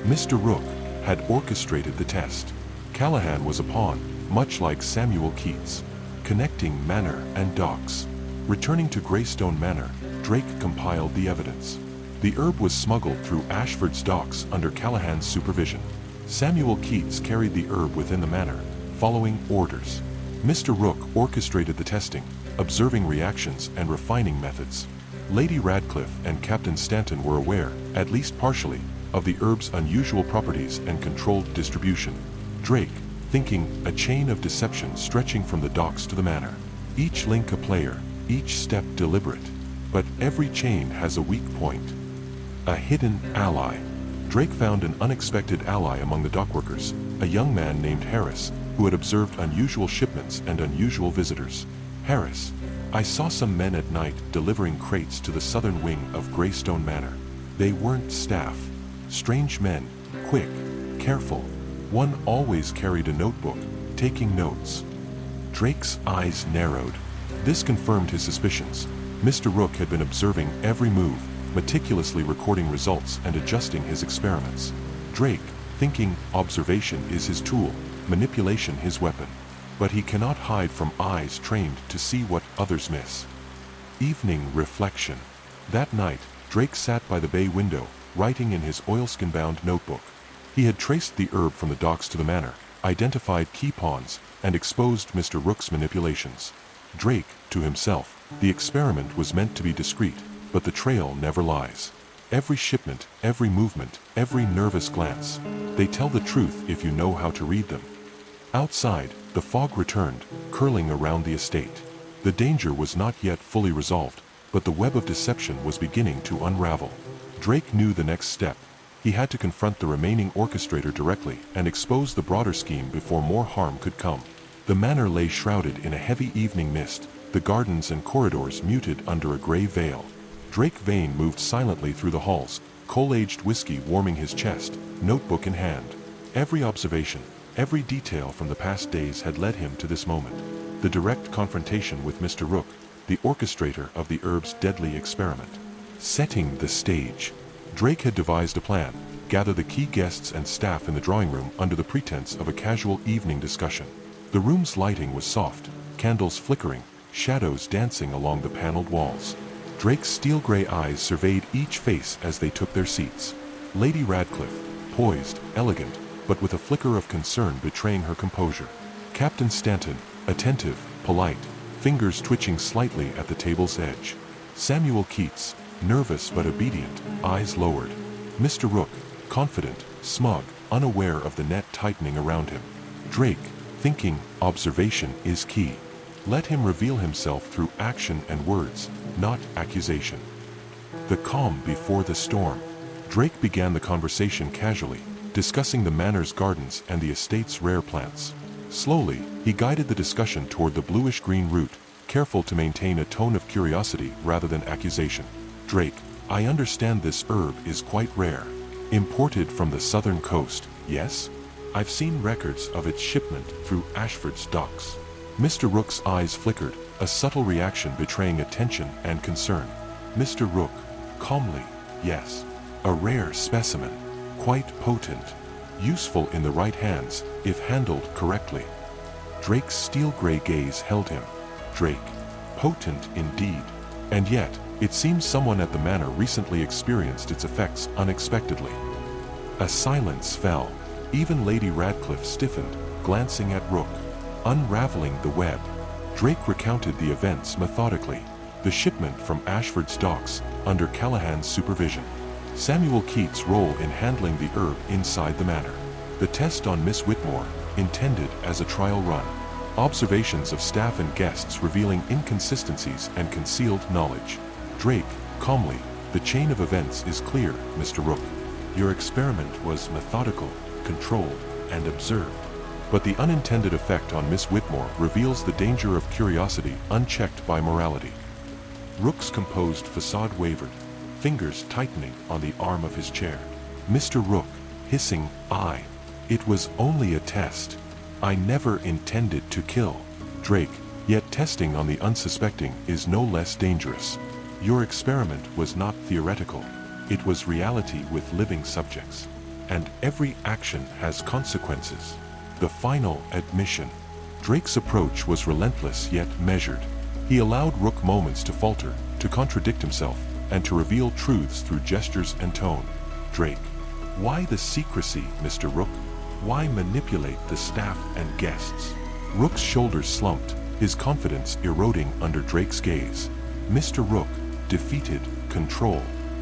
Mr. Rook, had orchestrated the test. Callahan was a pawn, much like Samuel Keats, connecting manor and docks. Returning to Greystone Manor, Drake compiled the evidence. The herb was smuggled through Ashford's docks under Callahan's supervision. Samuel Keats carried the herb within the manor, following orders. Mr. Rook orchestrated the testing, observing reactions and refining methods. Lady Radcliffe and Captain Stanton were aware, at least partially, of the herb's unusual properties and controlled distribution. Drake, thinking a chain of deception stretching from the docks to the manor. Each link a player, each step deliberate. But every chain has a weak point. A hidden ally. Drake found an unexpected ally among the dockworkers, a young man named Harris, who had observed unusual shipments and unusual visitors. Harris, I saw some men at night delivering crates to the southern wing of Greystone Manor. They weren't staff. Strange men, quick, careful. One always carried a notebook, taking notes. Drake's eyes narrowed. This confirmed his suspicions. Mr. Rook had been observing every move, meticulously recording results and adjusting his experiments. Drake, thinking observation is his tool, manipulation his weapon. But he cannot hide from eyes trained to see what others miss. Evening reflection. That night, Drake sat by the bay window, writing in his oilskin-bound notebook. He had traced the herb from the docks to the manor, identified key pawns, and exposed Mr. Rook's manipulations. Drake, to himself, the experiment was meant to be discreet, but the trail never lies. Every shipment, every movement, every nervous glance, they tell the truth if you know how to read them. Outside, the fog returned, curling around the estate. The danger was not yet fully resolved, but the web of deception was beginning to unravel. Drake knew the next step. He had to confront the remaining orchestrator directly and expose the broader scheme before more harm could come. The manor lay shrouded in a heavy evening mist, the gardens and corridors muted under a gray veil. Drake Vane moved silently through the halls, coal-aged whiskey warming his chest, notebook in hand. Every observation, Every detail from the past days had led him to this moment. The direct confrontation with Mr. Rook, the orchestrator of the herb's deadly experiment. Setting the stage. Drake had devised a plan: gather the key guests and staff in the drawing room under the pretense of a casual evening discussion. The room's lighting was soft, candles flickering, shadows dancing along the paneled walls. Drake's steel-gray eyes surveyed each face as they took their seats. Lady Radcliffe, poised, elegant, but with a flicker of concern betraying her composure. Captain Stanton, attentive, polite, fingers twitching slightly at the table's edge. Samuel Keats, nervous but obedient, eyes lowered. Mr. Rook, confident, smug, unaware of the net tightening around him. Drake, thinking, observation is key. Let him reveal himself through action and words, not accusation. The calm before the storm. Drake began the conversation casually, discussing the manor's gardens and the estate's rare plants. Slowly, he guided the discussion toward the bluish-green root, careful to maintain a tone of curiosity rather than accusation. Drake, I understand this herb is quite rare. Imported from the southern coast, yes? I've seen records of its shipment through Ashford's docks. Mr. Rook's eyes flickered, a subtle reaction betraying attention and concern. Mr. Rook, calmly, yes. A rare specimen, quite potent. Useful in the right hands, if handled correctly. Drake's steel-gray gaze held him. Drake, potent indeed. And yet, it seems someone at the manor recently experienced its effects unexpectedly. A silence fell. Even Lady Radcliffe stiffened, glancing at Rook. Unraveling the web. Drake recounted the events methodically. The shipment from Ashford's docks, under Callahan's supervision. Samuel Keats' role in handling the herb inside the manor. The test on Miss Whitmore, intended as a trial run. Observations of staff and guests revealing inconsistencies and concealed knowledge. Drake, calmly, the chain of events is clear, Mr. Rook. Your experiment was methodical, controlled, and observed. But the unintended effect on Miss Whitmore reveals the danger of curiosity unchecked by morality. Rook's composed facade wavered, fingers tightening on the arm of his chair. Mr. Rook, hissing, it was only a test. I never intended to kill. Drake, yet testing on the unsuspecting is no less dangerous. Your experiment was not theoretical. It was reality with living subjects. And every action has consequences. The final admission. Drake's approach was relentless yet measured. He allowed Rook moments to falter, to contradict himself, and to reveal truths through gestures and tone. Drake, why the secrecy, Mr. Rook? Why manipulate the staff and guests? Rook's shoulders slumped, his confidence eroding under Drake's gaze. Mr. Rook, defeated, control,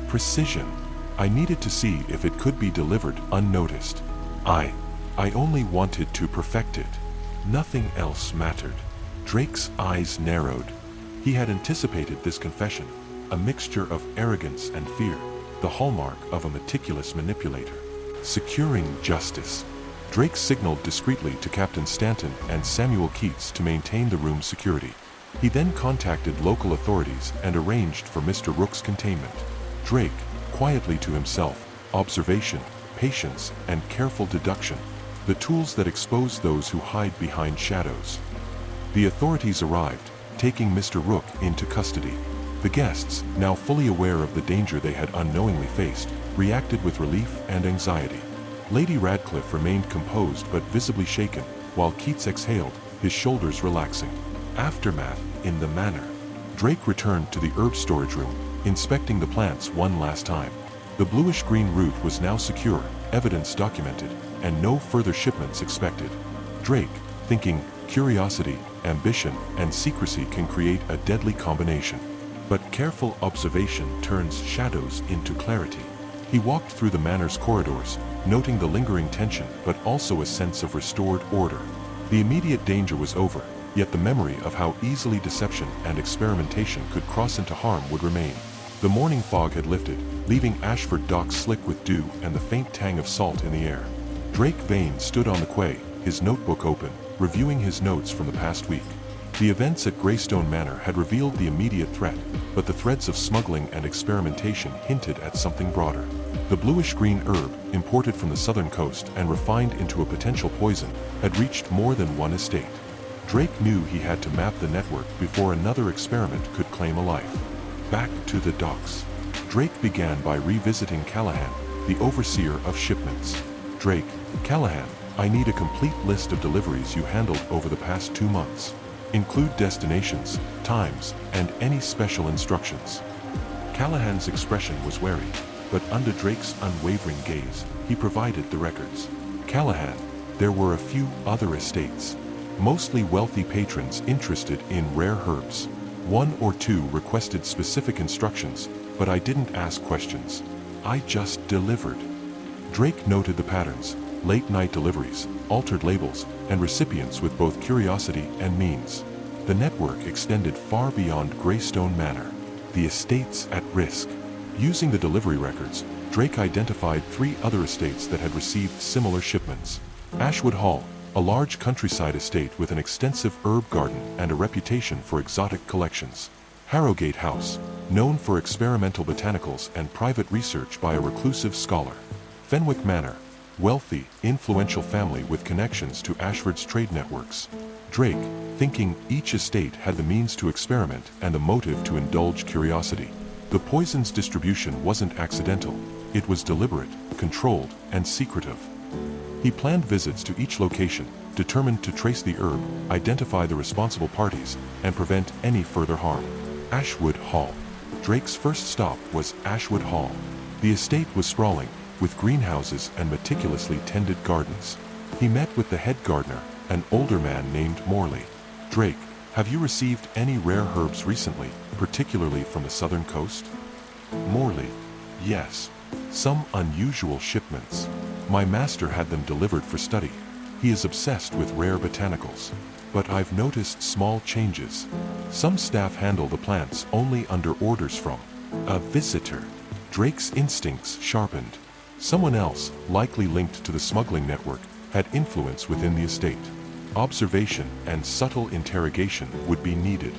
precision. I needed to see if it could be delivered unnoticed. I only wanted to perfect it. Nothing else mattered. Drake's eyes narrowed. He had anticipated this confession, a mixture of arrogance and fear, the hallmark of a meticulous manipulator. Securing justice. Drake signaled discreetly to Captain Stanton and Samuel Keats to maintain the room's security. He then contacted local authorities and arranged for Mr. Rook's containment. Drake, quietly to himself, observation, patience, and careful deduction, the tools that expose those who hide behind shadows. The authorities arrived, taking Mr. Rook into custody. The guests, now fully aware of the danger they had unknowingly faced, reacted with relief and anxiety. Lady Radcliffe remained composed but visibly shaken, while Keats exhaled, his shoulders relaxing. Aftermath in the manor. Drake returned to the herb storage room, inspecting the plants one last time. The bluish-green root was now secure, evidence documented, and no further shipments expected. Drake, thinking, curiosity, ambition, and secrecy can create a deadly combination. But careful observation turns shadows into clarity. He walked through the manor's corridors, noting the lingering tension but also a sense of restored order. The immediate danger was over, yet the memory of how easily deception and experimentation could cross into harm would remain. The morning fog had lifted, leaving Ashford docks slick with dew and the faint tang of salt in the air. Drake Vane stood on the quay, his notebook open, reviewing his notes from the past week. The events at Greystone Manor had revealed the immediate threat, but the threads of smuggling and experimentation hinted at something broader. The bluish-green herb, imported from the southern coast and refined into a potential poison, had reached more than one estate. Drake knew he had to map the network before another experiment could claim a life. Back to the docks. Drake began by revisiting Callahan, the overseer of shipments. Drake, Callahan, I need a complete list of deliveries you handled over the past 2 months. Include destinations, times, and any special instructions. Callahan's expression was wary, but under Drake's unwavering gaze, he provided the records. Callahan, there were a few other estates, mostly wealthy patrons interested in rare herbs. 1 or 2 requested specific instructions, but I didn't ask questions. I just delivered. Drake noted the patterns, late-night deliveries, altered labels, and recipients with both curiosity and means. The network extended far beyond Greystone Manor, the estates at risk. Using the delivery records, Drake identified 3 other estates that had received similar shipments. Ashwood Hall, a large countryside estate with an extensive herb garden and a reputation for exotic collections. Harrogate House, known for experimental botanicals and private research by a reclusive scholar. Fenwick Manor, wealthy, influential family with connections to Ashford's trade networks. Drake, thinking each estate had the means to experiment and the motive to indulge curiosity. The poison's distribution wasn't accidental. It was deliberate, controlled, and secretive. He planned visits to each location, determined to trace the herb, identify the responsible parties, and prevent any further harm. Ashwood Hall. Drake's first stop was Ashwood Hall. The estate was sprawling, with greenhouses and meticulously tended gardens. He met with the head gardener, an older man named Morley. Drake, have you received any rare herbs recently, particularly from the southern coast? Morley, yes. Some unusual shipments. My master had them delivered for study. He is obsessed with rare botanicals. But I've noticed small changes. Some staff handle the plants only under orders from a visitor. Drake's instincts sharpened. Someone else, likely linked to the smuggling network, had influence within the estate. Observation and subtle interrogation would be needed.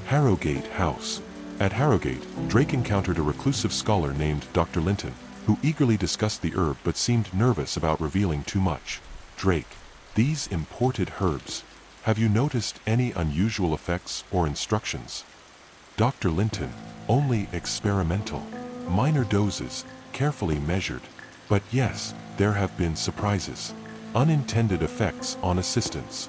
Harrogate House. At Harrogate, Drake encountered a reclusive scholar named Dr. Linton, who eagerly discussed the herb but seemed nervous about revealing too much. Drake, these imported herbs. Have you noticed any unusual effects or instructions? Dr. Linton, only experimental. Minor doses, carefully measured. But yes, there have been surprises. Unintended effects on assistants.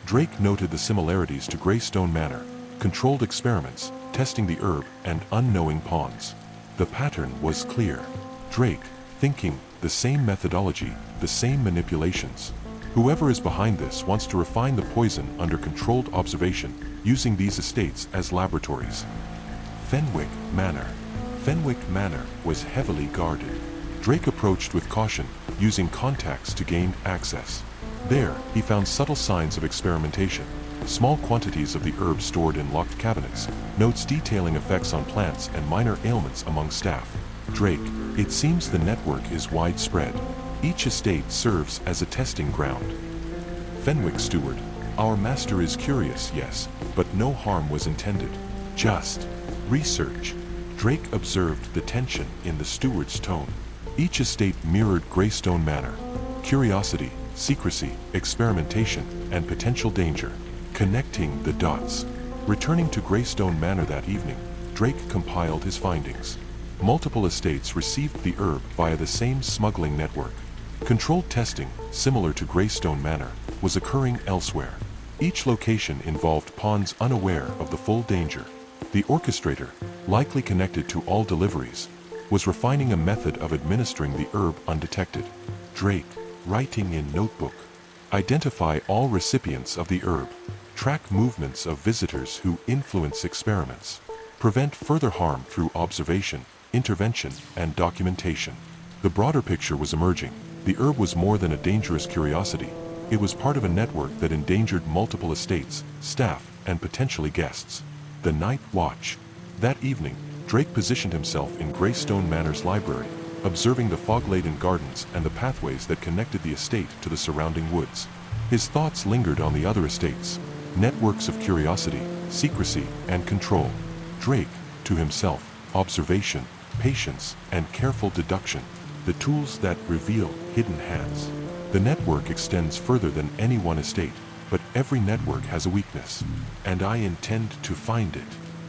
Drake noted the similarities to Greystone Manor, controlled experiments, testing the herb, and unknowing pawns. The pattern was clear. Drake, thinking, the same methodology, the same manipulations. Whoever is behind this wants to refine the poison under controlled observation, using these estates as laboratories. Fenwick Manor. Fenwick Manor was heavily guarded. Drake approached with caution, using contacts to gain access. There, he found subtle signs of experimentation. Small quantities of the herb stored in locked cabinets, notes detailing effects on plants and minor ailments among staff. Drake, it seems the network is widespread. Each estate serves as a testing ground. Fenwick Steward, our master is curious, yes, but no harm was intended. Just research. Drake observed the tension in the steward's tone. Each estate mirrored Greystone Manor. Curiosity, secrecy, experimentation, and potential danger. Connecting the dots. Returning to Greystone Manor that evening, Drake compiled his findings. Multiple estates received the herb via the same smuggling network. Controlled testing, similar to Greystone Manor, was occurring elsewhere. Each location involved pawns unaware of the full danger. The orchestrator, likely connected to all deliveries, was refining a method of administering the herb undetected. Drake, writing in notebook. Identify all recipients of the herb. Track movements of visitors who influence experiments. Prevent further harm through observation, intervention, and documentation. The broader picture was emerging. The herb was more than a dangerous curiosity. It was part of a network that endangered multiple estates, staff, and potentially guests. The Night Watch. That evening, Drake positioned himself in Greystone Manor's library, observing the fog-laden gardens and the pathways that connected the estate to the surrounding woods. His thoughts lingered on the other estates. networks of curiosity, secrecy, and control. Drake, to himself, observation, patience, and careful deduction, the tools that reveal hidden hands. The network extends further than any one estate, but every network has a weakness, and I intend to find it.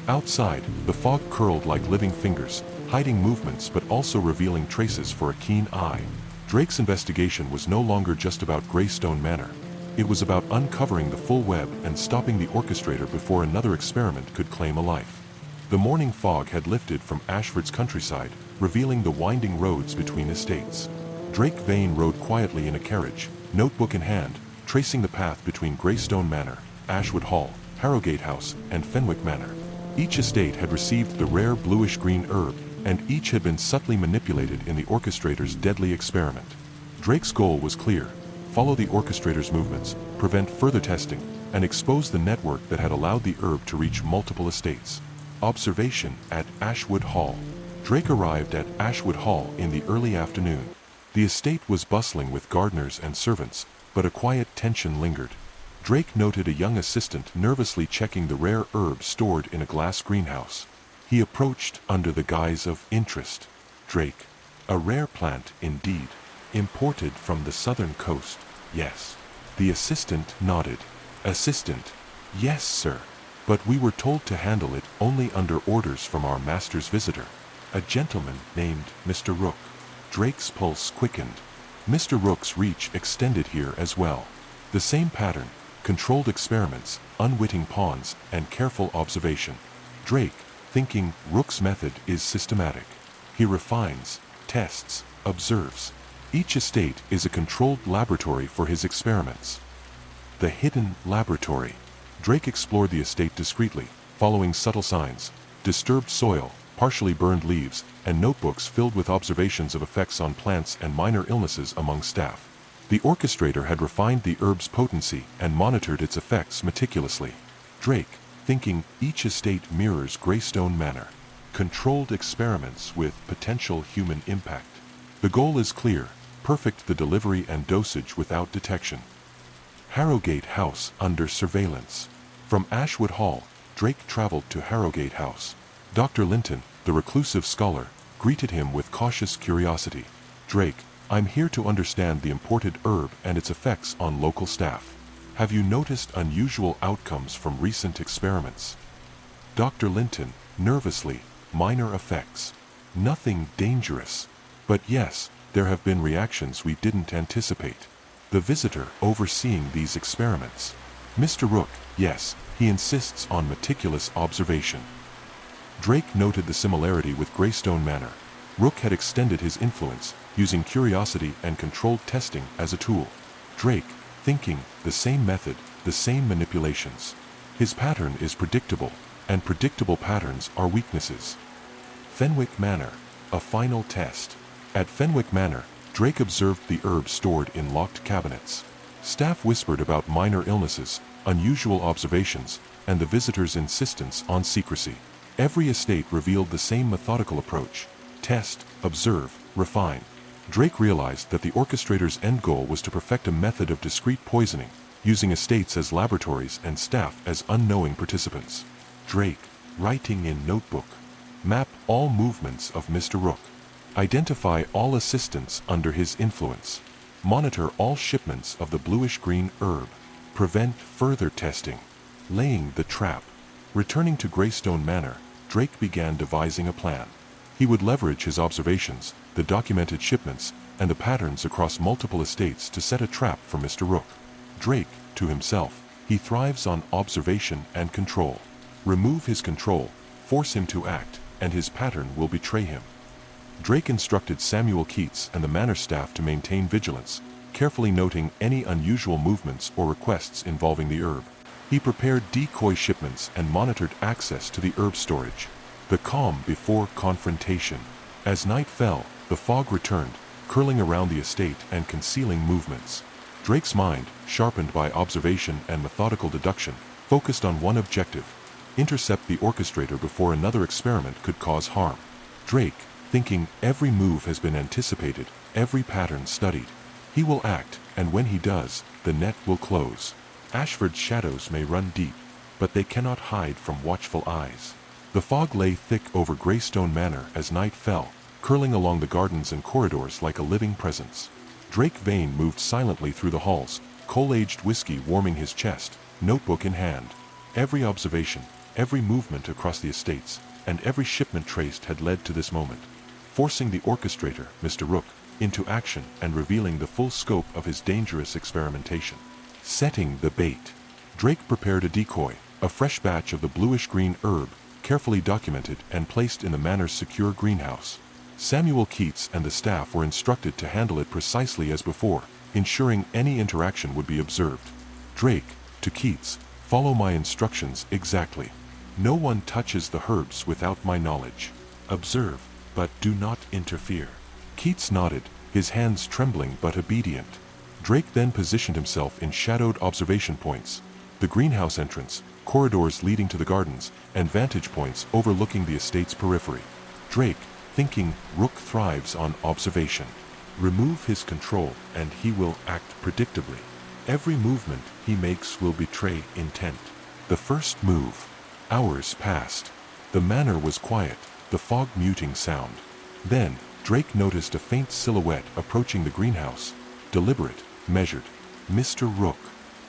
Outside, the fog curled like living fingers, hiding movements but also revealing traces for a keen eye. Drake's investigation was no longer just about Greystone Manor. It was about uncovering the full web and stopping the orchestrator before another experiment could claim a life. The morning fog had lifted from Ashford's countryside, revealing the winding roads between estates. Drake Vane rode quietly in a carriage, notebook in hand, tracing the path between Greystone Manor, Ashwood Hall, Harrogate House, and Fenwick Manor. Each estate had received the rare bluish-green herb, and each had been subtly manipulated in the orchestrator's deadly experiment. Drake's goal was clear: follow the orchestrator's movements, prevent further testing, and expose the network that had allowed the herb to reach multiple estates. Observation at Ashwood Hall. Drake arrived at Ashwood Hall in the early afternoon. The estate was bustling with gardeners and servants, but a quiet tension lingered. Drake noted a young assistant nervously checking the rare herb stored in a glass greenhouse. He approached under the guise of interest. Drake, a rare plant indeed. Imported from the southern coast, yes. The assistant nodded. Assistant, yes, sir. But we were told to handle it only under orders from our master's visitor, a gentleman named Mr. Rook. Drake's pulse quickened. Mr. Rook's reach extended here as well. The same pattern: controlled experiments, unwitting pawns, and careful observation. Drake, thinking Rook's method is systematic. He refines, tests, observes. Each estate is a controlled laboratory for his experiments. The hidden laboratory. Drake explored the estate discreetly, following subtle signs: disturbed soil, partially burned leaves, and notebooks filled with observations of effects on plants and minor illnesses among staff. The orchestrator had refined the herb's potency and monitored its effects meticulously. Drake, thinking each estate mirrors Greystone Manor. Controlled experiments with potential human impact. The goal is clear: perfect the delivery and dosage without detection. Harrogate House under surveillance. From Ashwood Hall, Drake traveled to Harrogate House. Dr. Linton, the reclusive scholar, greeted him with cautious curiosity. Drake, I'm here to understand the imported herb and its effects on local staff. Have you noticed unusual outcomes from recent experiments? Dr. Linton, nervously, minor effects. Nothing dangerous. But yes, there have been reactions we didn't anticipate. The visitor overseeing these experiments. Mr. Rook, yes, he insists on meticulous observation. Drake noted the similarity with Greystone Manor. Rook had extended his influence, using curiosity and controlled testing as a tool. Drake, thinking the same method, the same manipulations. His pattern is predictable, and predictable patterns are weaknesses. Fenwick Manor, a final test. At Fenwick Manor, Drake observed the herb stored in locked cabinets. Staff whispered about minor illnesses, unusual observations, and the visitor's insistence on secrecy. Every estate revealed the same methodical approach: test, observe, refine. Drake realized that the orchestrator's end goal was to perfect a method of discreet poisoning, using estates as laboratories and staff as unknowing participants. Drake, writing in notebook. Map all movements of Mr. Rook. Identify all assistants under his influence. Monitor all shipments of the bluish-green herb. Prevent further testing. Laying the trap. Returning to Greystone Manor, Drake began devising a plan. He would leverage his observations, the documented shipments, and the patterns across multiple estates to set a trap for Mr. Rook. Drake, to himself, he thrives on observation and control. Remove his control, force him to act, and his pattern will betray him. Drake instructed Samuel Keats and the manor staff to maintain vigilance, carefully noting any unusual movements or requests involving the herb. He prepared decoy shipments and monitored access to the herb storage. The calm before confrontation. As night fell, the fog returned, curling around the estate and concealing movements. Drake's mind, sharpened by observation and methodical deduction, focused on one objective: intercept the orchestrator before another experiment could cause harm. Drake, thinking every move has been anticipated, every pattern studied. He will act, and when he does, the net will close. Ashford's shadows may run deep, but they cannot hide from watchful eyes. The fog lay thick over Greystone Manor as night fell, curling along the gardens and corridors like a living presence. Drake Vane moved silently through the halls, coal-aged whiskey warming his chest, notebook in hand. Every observation, every movement across the estates, and every shipment traced had led to this moment, forcing the orchestrator, Mr. Rook, into action and revealing the full scope of his dangerous experimentation. Setting the bait. Drake prepared a decoy, a fresh batch of the bluish-green herb, carefully documented and placed in the manor's secure greenhouse. Samuel Keats and the staff were instructed to handle it precisely as before, ensuring any interaction would be observed. Drake, to Keats, follow my instructions exactly. No one touches the herbs without my knowledge. Observe, but do not interfere. Keats nodded, his hands trembling but obedient. Drake then positioned himself in shadowed observation points. The greenhouse entrance, corridors leading to the gardens, and vantage points overlooking the estate's periphery. Drake, thinking Rook thrives on observation. Remove his control and he will act predictably. Every movement he makes will betray intent. The first move. Hours passed. The manor was quiet, the fog muting sound. Then, Drake noticed a faint silhouette approaching the greenhouse. Deliberate, measured. Mr. Rook.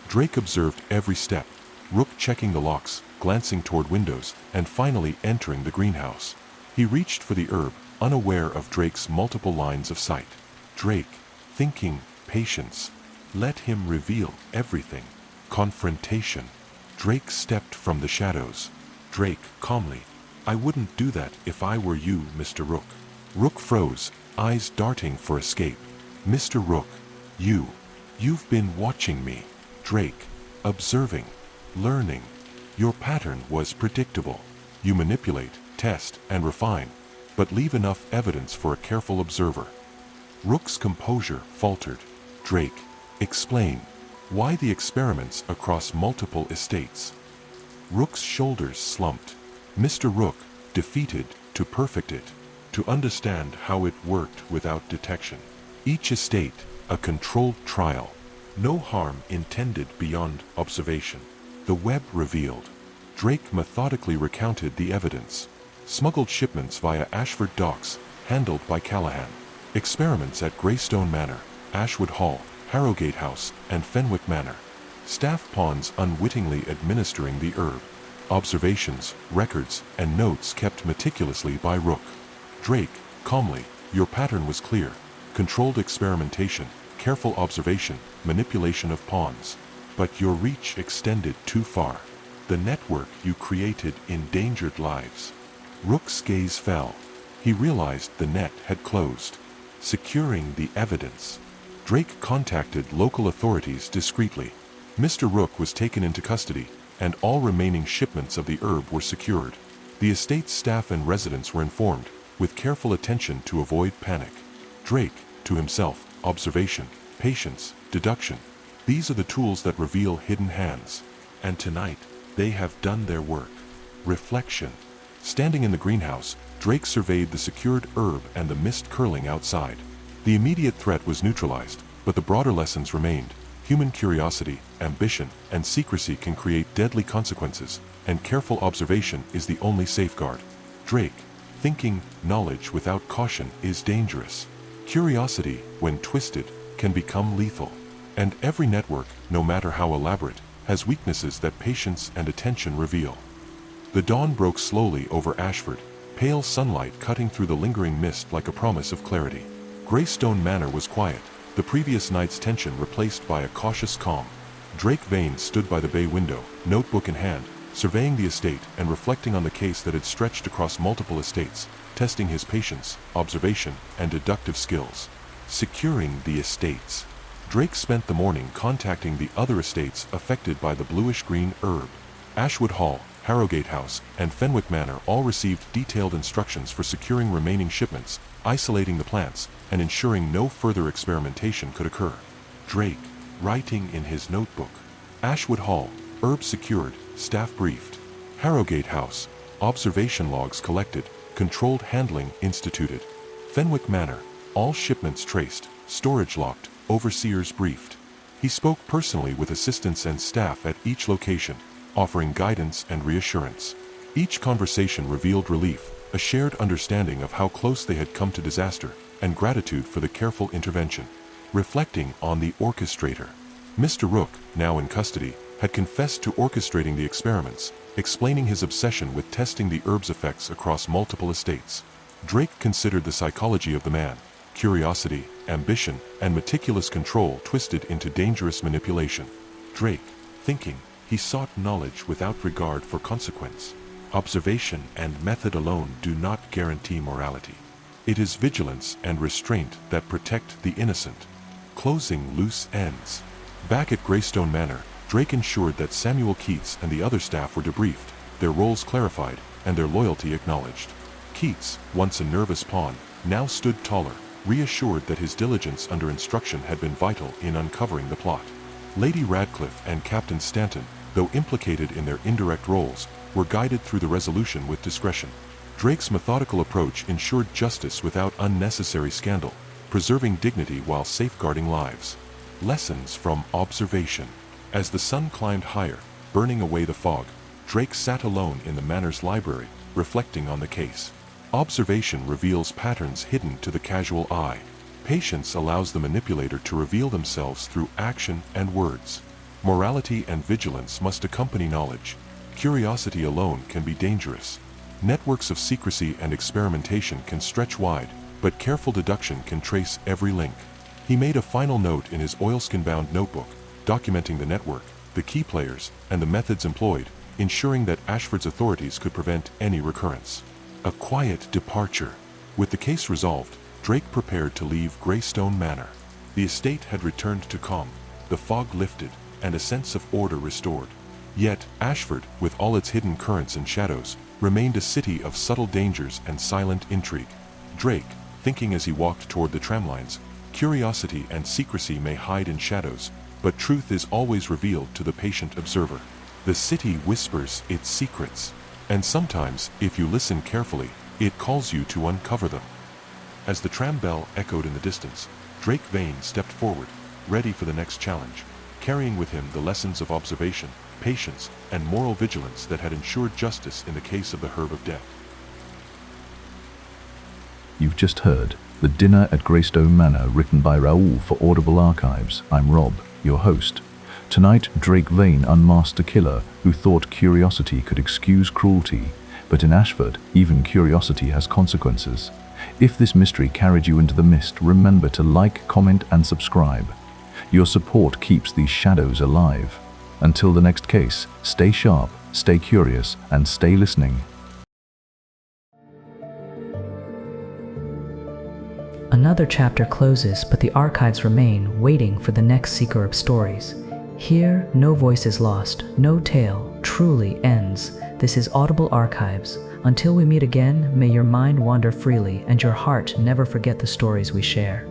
Drake observed every step. Rook checking the locks, glancing toward windows, and finally entering the greenhouse. He reached for the herb, unaware of Drake's multiple lines of sight. Drake, thinking, patience. Let him reveal everything. Confrontation. Drake stepped from the shadows. Drake, calmly. I wouldn't do that if I were you, Mr. Rook. Rook froze, eyes darting for escape. Mr. Rook, you've been watching me. Drake, observing, learning. Your pattern was predictable. You manipulate, test, and refine, but leave enough evidence for a careful observer. Rook's composure faltered. Drake, explain. Why the experiments across multiple estates? Rook's shoulders slumped. Mr. Rook, defeated to perfect it, to understand how it worked without detection. Each estate, a controlled trial. No harm intended beyond observation. The web revealed. Drake methodically recounted the evidence. Smuggled shipments via Ashford docks, handled by Callahan. Experiments at Greystone Manor, Ashwood Hall, Harrogate House, and Fenwick Manor. Staff pawns unwittingly administering the herb. Observations, records, and notes kept meticulously by Rook. Drake, calmly, your pattern was clear. Controlled experimentation, careful observation, manipulation of pawns. But your reach extended too far. The network you created endangered lives. Rook's gaze fell. He realized the net had closed. Securing the evidence. Drake contacted local authorities discreetly. Mr. Rook was taken into custody, and all remaining shipments of the herb were secured. The estate's staff and residents were informed, with careful attention to avoid panic. Drake, to himself, observation, patience, deduction. These are the tools that reveal hidden hands. And tonight, they have done their work. Reflection. Standing in the greenhouse, Drake surveyed the secured herb and the mist curling outside. The immediate threat was neutralized, but the broader lessons remained. Human curiosity, ambition, and secrecy can create deadly consequences, and careful observation is the only safeguard. Drake, thinking knowledge without caution is dangerous. Curiosity, when twisted, can become lethal. And every network, no matter how elaborate, has weaknesses that patience and attention reveal. The dawn broke slowly over Ashford, pale sunlight cutting through the lingering mist like a promise of clarity. Greystone Manor was quiet, the previous night's tension replaced by a cautious calm. Drake Vane stood by the bay window, notebook in hand, surveying the estate and reflecting on the case that had stretched across multiple estates, testing his patience, observation, and deductive skills. Securing the estates. Drake spent the morning contacting the other estates affected by the bluish-green herb. Ashwood Hall, Harrogate House, and Fenwick Manor all received detailed instructions for securing remaining shipments, isolating the plants, and ensuring no further experimentation could occur. Drake, writing in his notebook. Ashwood Hall, herb secured, staff briefed. Harrogate House, observation logs collected, controlled handling instituted. Fenwick Manor, all shipments traced, storage locked, overseers briefed. He spoke personally with assistants and staff at each location, offering guidance and reassurance. Each conversation revealed relief, a shared understanding of how close they had come to disaster, and gratitude for the careful intervention. Reflecting on the orchestrator, Mr. Rook, now in custody, had confessed to orchestrating the experiments, explaining his obsession with testing the herb's effects across multiple estates. Drake considered the psychology of the man, curiosity, ambition, and meticulous control twisted into dangerous manipulation. Drake, thinking, he sought knowledge without regard for consequence. Observation and method alone do not guarantee morality. It is vigilance and restraint that protect the innocent. Closing loose ends. Back at Greystone Manor, Drake ensured that Samuel Keats and the other staff were debriefed, their roles clarified, and their loyalty acknowledged. Keats, once a nervous pawn, now stood taller, reassured that his diligence under instruction had been vital in uncovering the plot. Lady Radcliffe and Captain Stanton, though implicated in their indirect roles, were guided through the resolution with discretion. Drake's methodical approach ensured justice without unnecessary scandal, preserving dignity while safeguarding lives. Lessons from observation. As the sun climbed higher, burning away the fog, Drake sat alone in the manor's library, reflecting on the case. Observation reveals patterns hidden to the casual eye. Patience allows the manipulator to reveal themselves through action and words. Morality and vigilance must accompany knowledge. Curiosity alone can be dangerous. Networks of secrecy and experimentation can stretch wide, but careful deduction can trace every link. He made a final note in his oilskin-bound notebook, documenting the network, the key players, and the methods employed, ensuring that Ashford's authorities could prevent any recurrence. A quiet departure. With the case resolved, Drake prepared to leave Greystone Manor. The estate had returned to calm, the fog lifted, and a sense of order restored. Yet, Ashford, with all its hidden currents and shadows, remained a city of subtle dangers and silent intrigue. Drake, thinking as he walked toward the tramlines, curiosity and secrecy may hide in shadows, but truth is always revealed to the patient observer. The city whispers its secrets, and sometimes, if you listen carefully, it calls you to uncover them. As the tram bell echoed in the distance, Drake Vane stepped forward, ready for the next challenge, carrying with him the lessons of observation, patience, and moral vigilance that had ensured justice in the case of the Herb of Death. You've just heard The Dinner at Greystone Manor, written by Raul for Audible Archives. I'm Rob, your host. Tonight, Drake Vane unmasked a killer who thought curiosity could excuse cruelty, but in Ashford, even curiosity has consequences. If this mystery carried you into the mist, remember to like, comment, and subscribe. Your support keeps these shadows alive. Until the next case, stay sharp, stay curious, and stay listening. Another chapter closes, but the archives remain, waiting for the next seeker of stories. Here, no voice is lost, no tale truly ends. This is Audible Archives. Until we meet again, may your mind wander freely and your heart never forget the stories we share.